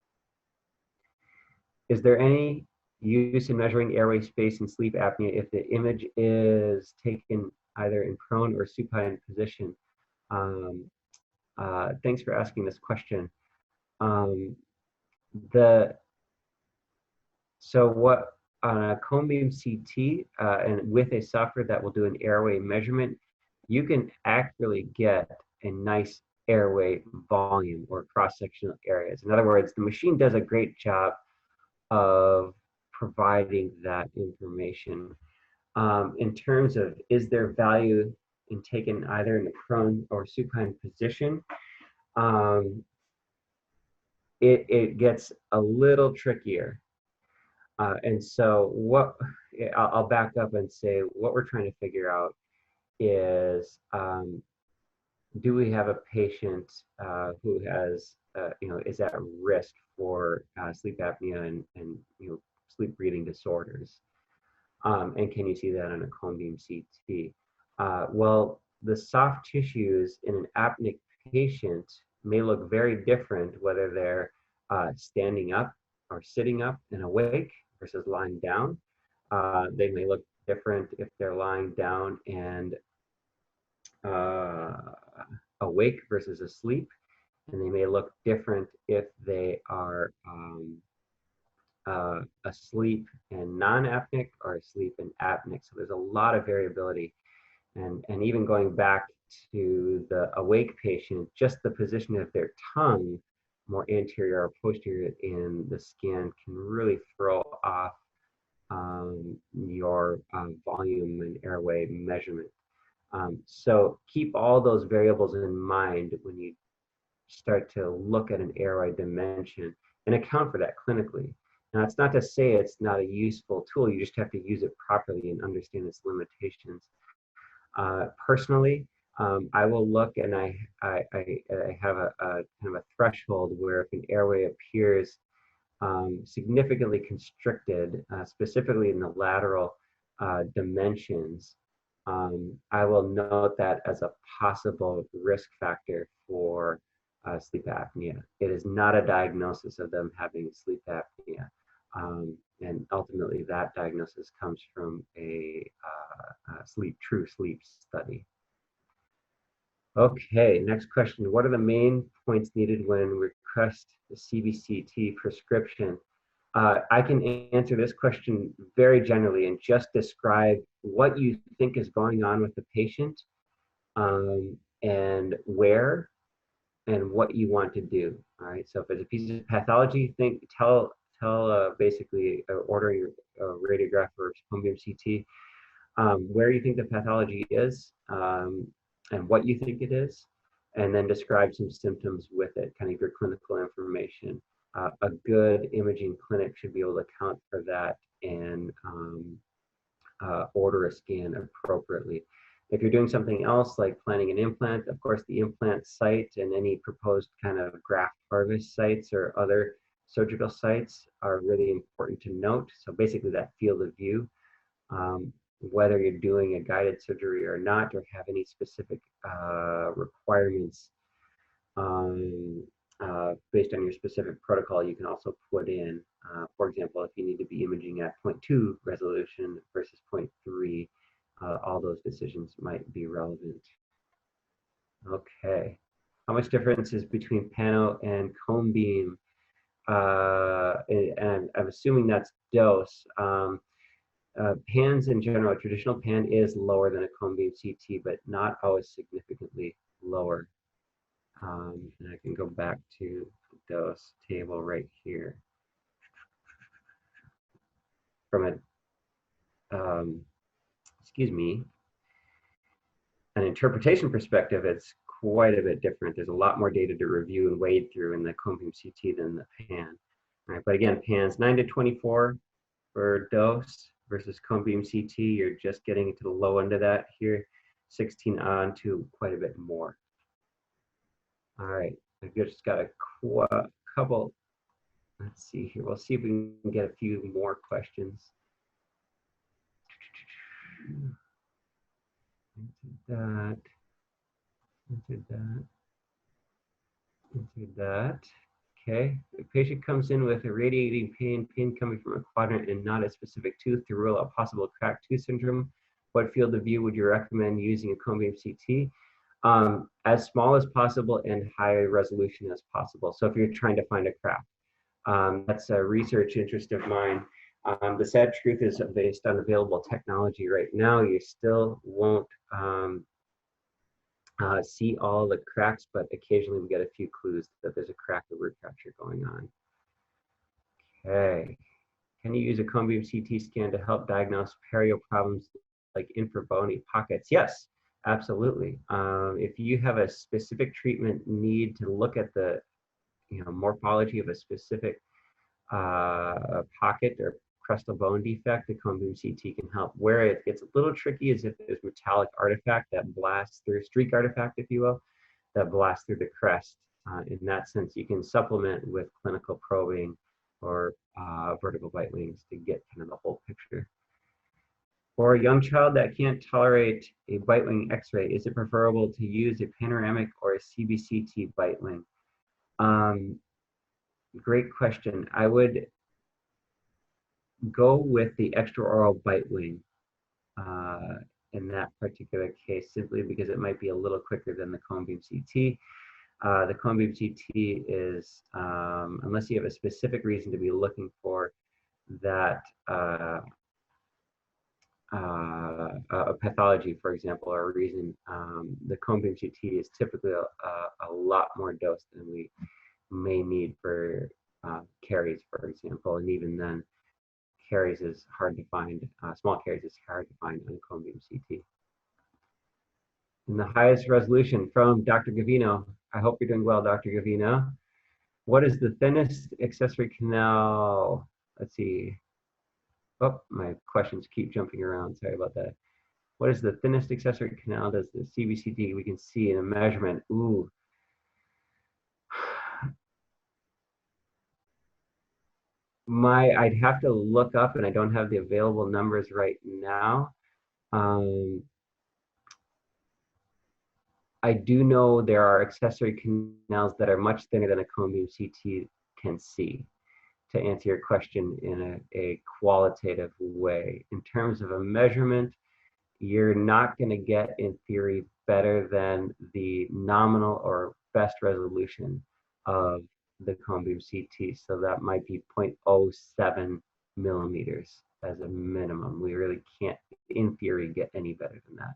Is there any use in measuring airway space in sleep apnea if the image is taken either in prone or supine position? Thanks for asking this question. So what on a cone beam CT and with a software that will do an airway measurement, you can actually get a nice airway volume or cross-sectional areas. In other words, the machine does a great job of providing that information. In terms of, is there value in taken either in the prone or supine position? It gets a little trickier. And so what, I'll back up and say what we're trying to figure out is, do we have a patient who has, is at risk for sleep apnea and sleep breathing disorders? And can you see that on a cone beam CT? Well, the soft tissues in an apneic patient may look very different whether they're standing up or sitting up and awake versus lying down. They may look different if they're lying down and awake versus asleep, and they may look different if they are asleep and non-apneic or asleep and apneic. So there's a lot of variability, and even going back to the awake patient, just the position of their tongue, more anterior or posterior in the scan, can really throw off your volume and airway measurement. So keep all those variables in mind when you start to look at an airway dimension and account for that clinically. Now, it's not to say it's not a useful tool, you just have to use it properly and understand its limitations. Personally, I will look and I have a kind of a threshold where if an airway appears significantly constricted, specifically in the lateral dimensions, I will note that as a possible risk factor for sleep apnea. It is not a diagnosis of them having sleep apnea. And ultimately, that diagnosis comes from a true sleep study. Okay, next question. What are the main points needed when request the CBCT prescription? I can answer this question very generally and just describe what you think is going on with the patient, and where and what you want to do. All right. So if it's a piece of pathology, tell basically ordering a radiograph or home beam CT, where you think the pathology is, and what you think it is, and then describe some symptoms with it, kind of your clinical information. A good imaging clinic should be able to account for that and order a scan appropriately. If you're doing something else like planning an implant, of course, the implant site and any proposed kind of graft harvest sites or other surgical sites are really important to note. So basically that field of view, whether you're doing a guided surgery or not, or have any specific requirements based on your specific protocol, you can also put in, for example, if you need to be imaging at 0.2 resolution versus 0.3, all those decisions might be relevant. Okay, how much difference is between pano and cone beam? And I'm assuming that's dose. Pans in general, a traditional pan is lower than a cone beam CT, but not always significantly lower. And I can go back to the dose table right here. From an interpretation perspective, it's quite a bit different. There's a lot more data to review and wade through in the cone beam CT than the pan. All right, but again, pans 9 to 24 for dose versus cone beam CT. You're just getting to the low end of that here, 16 on to quite a bit more. All right, I've just got a couple. Let's see here. We'll see if we can get a few more questions. Into that. Okay. The patient comes in with a radiating pain coming from a quadrant and not a specific tooth to rule out possible cracked tooth syndrome. What field of view would you recommend using a cone beam CT? As small as possible and high resolution as possible. So if you're trying to find a crack, that's a research interest of mine. The sad truth is that based on available technology right now, you still won't see all the cracks, but occasionally we get a few clues that there's a crack or root fracture going on. Okay. Can you use a cone beam CT scan to help diagnose perio problems like infrabony pockets? Yes, absolutely. If you have a specific treatment need to look at the morphology of a specific pocket or crestal bone defect, the cone beam CT can help. Where it gets a little tricky is if there's metallic artifact that blasts through, streak artifact, if you will, that blasts through the crest. In that sense, you can supplement with clinical probing or vertical bite wings to get kind of the whole picture. For a young child that can't tolerate a bite wing x-ray, is it preferable to use a panoramic or a CBCT bite wing? Great question. I would go with the extraoral bite wing in that particular case, simply because it might be a little quicker than the cone beam CT. The cone beam CT is, unless you have a specific reason to be looking for that a pathology, for example, or a reason, the cone beam CT is typically a lot more dose than we may need for caries, for example, and even then, caries is hard to find. Small caries is hard to find on cone beam CT. And the highest resolution from Dr. Gavino. I hope you're doing well, Dr. Gavino. What is the thinnest accessory canal? Let's see. Oh, my questions keep jumping around. Sorry about that. What is the thinnest accessory canal? Does the CBCT we can see in a measurement? Ooh. I'd have to look up, and I don't have the available numbers right now. I do know there are accessory canals that are much thinner than a cone beam CT can see, to answer your question in a qualitative way. In terms of a measurement, you're not going to get, in theory, better than the nominal or best resolution of the cone beam CT. So that might be 0.07 millimeters as a minimum. We really can't, in theory, get any better than that.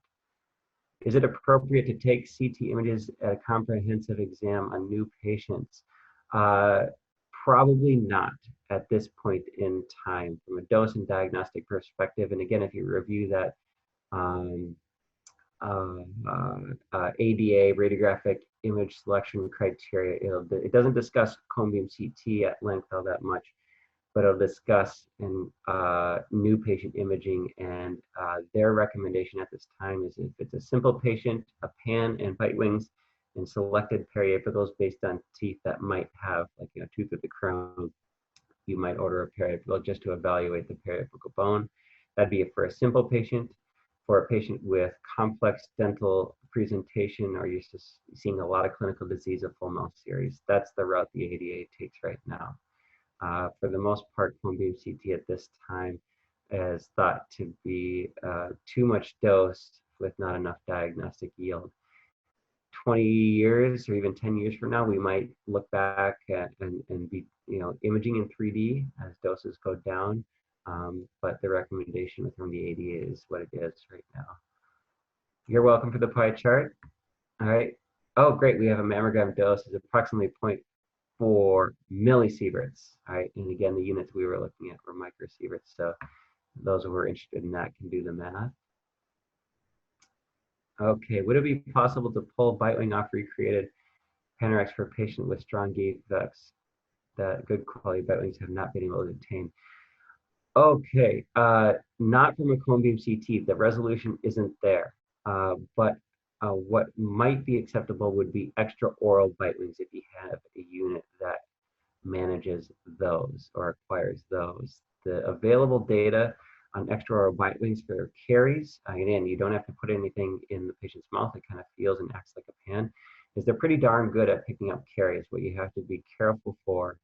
Is it appropriate to take CT images at a comprehensive exam on new patients? Probably not at this point in time from a dose and diagnostic perspective. And again, if you review that ADA, radiographic image selection criteria, it doesn't discuss cone beam CT at length all that much, but it'll discuss in new patient imaging, and their recommendation at this time is if it's a simple patient, a pan and bite wings, and selected periapicals based on teeth that might have, like, tooth at the crown, you might order a periapical just to evaluate the periapical bone. That'd be for a simple patient. For a patient with complex dental presentation, or you're just seeing a lot of clinical disease, a full mouth series, that's the route the ADA takes right now. For the most part, cone beam CT at this time is thought to be too much dose with not enough diagnostic yield. 20 years or even 10 years from now, we might look back at and be imaging in 3D as doses go down. But the recommendation from the ADA is what it is right now. You're welcome for the pie chart. All right. Oh, great. We have a mammogram dose is approximately 0.4 millisieverts. All right. And again, the units we were looking at were microsieverts. So those who are interested in that can do the math. Okay. Would it be possible to pull bite wing off recreated panorex for a patient with strong defects that good quality bite wings have not been able to obtain? Okay, not from a cone beam CT. The resolution isn't there. But what might be acceptable would be extraoral bite wings if you have a unit that manages those or acquires those. The available data on extraoral bite wings for caries, again, you don't have to put anything in the patient's mouth. It kind of feels and acts like a pan, is they're pretty darn good at picking up caries. What you have to be careful for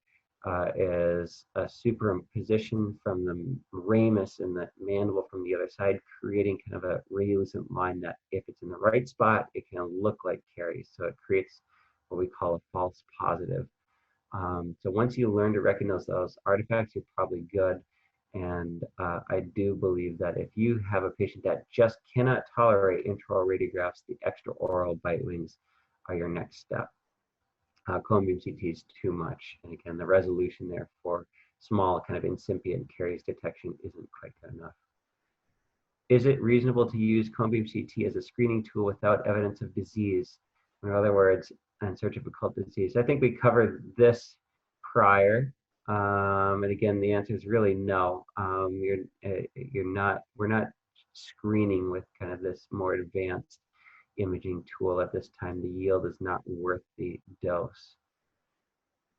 is a superimposition from the ramus and the mandible from the other side, creating kind of a radiolucent line that, if it's in the right spot, it can look like caries. So it creates what we call a false positive. So once you learn to recognize those artifacts, you're probably good. And I do believe that if you have a patient that just cannot tolerate intraoral radiographs, the extraoral bite wings are your next step. Cone beam CT is too much. And again, the resolution there for small kind of incipient caries detection isn't quite good enough. Is it reasonable to use cone beam CT as a screening tool without evidence of disease? In other words, in search of occult disease? I think we covered this prior. And again, the answer is really no. We're not screening with kind of this more advanced imaging tool at this time. The yield is not worth the dose.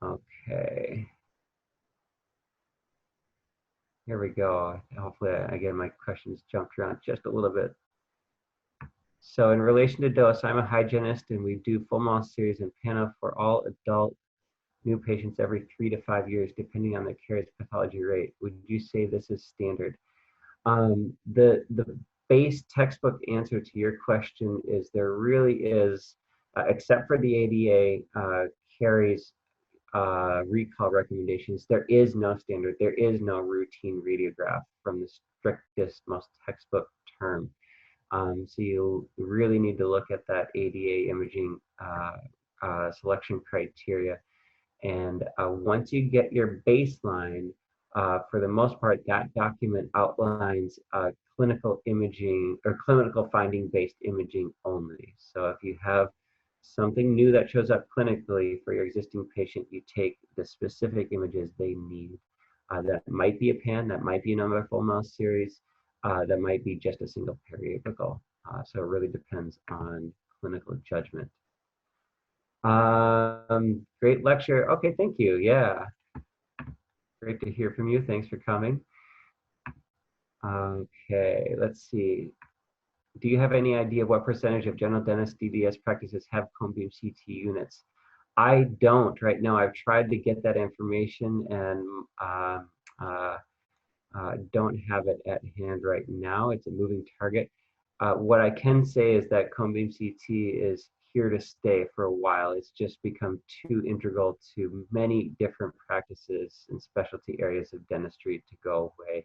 Okay. Here we go. Hopefully, again, my questions jumped around just a little bit. So in relation to dose, I'm a hygienist and we do full mouth series and pano for all adult new patients every 3 to 5 years, depending on the caries pathology rate. Would you say this is standard? The base textbook answer to your question is there really is, except for the ADA caries recall recommendations, there is no standard, there is no routine radiograph from the strictest, most textbook term. So you really need to look at that ADA imaging selection criteria. And once you get your baseline For the most part, that document outlines clinical imaging or clinical finding based imaging only. So if you have something new that shows up clinically for your existing patient, you take the specific images they need. That might be a pan, that might be another full mouse series, that might be just a single periapical. So it really depends on clinical judgment. Great lecture. Okay, thank you. Yeah, great to hear from you. Thanks for coming. Okay, let's see. Do you have any idea what percentage of general dentist DDS practices have cone beam CT units? I don't right now. I've tried to get that information and don't have it at hand right now. It's a moving target. What I can say is that cone beam CT is here to stay for a while. It's just become too integral to many different practices and specialty areas of dentistry to go away.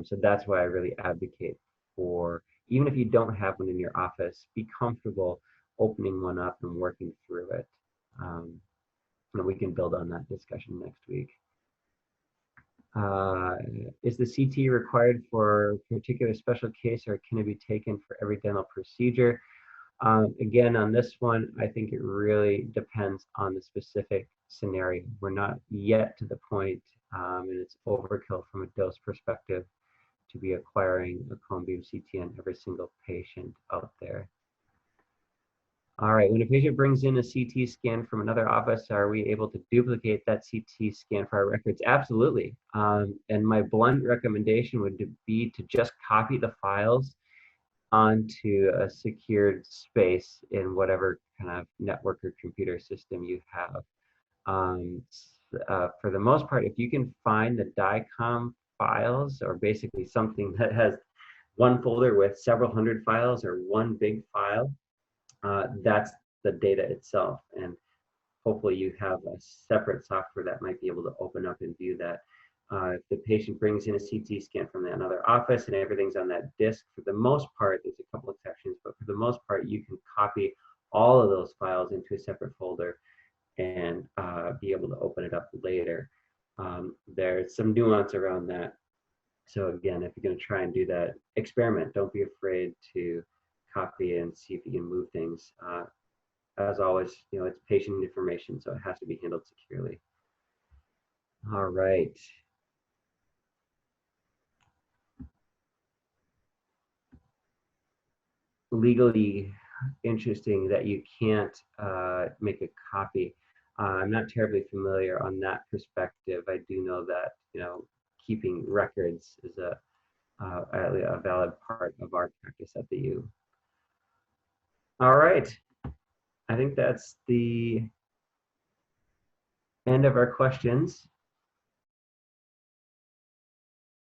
So that's why I really advocate for, even if you don't have one in your office, be comfortable opening one up and working through it. And we can build on that discussion next week. Is the CT required for a particular special case, or can it be taken for every dental procedure? Again, on this one, I think it really depends on the specific scenario. We're not yet to the point, and it's overkill from a dose perspective, to be acquiring a cone beam CT on every single patient out there. All right, when a patient brings in a CT scan from another office, are we able to duplicate that CT scan for our records? Absolutely. And my blunt recommendation would be to just copy the files onto a secured space in whatever kind of network or computer system you have. For the most part, if you can find the DICOM files, or basically something that has one folder with several hundred files or one big file, that's the data itself. And hopefully you have a separate software that might be able to open up and view that. If the patient brings in a CT scan from another office and everything's on that disk, for the most part, there's a couple exceptions, but for the most part, you can copy all of those files into a separate folder and be able to open it up later. There's some nuance around that. So again, if you're going to try and do that, experiment. Don't be afraid to copy and see if you can move things. As always, it's patient information, so it has to be handled securely. All right. Legally interesting that you can't make a copy. I'm not terribly familiar on that perspective. I do know that keeping records is a valid part of our practice at the U. All right, I think that's the end of our questions.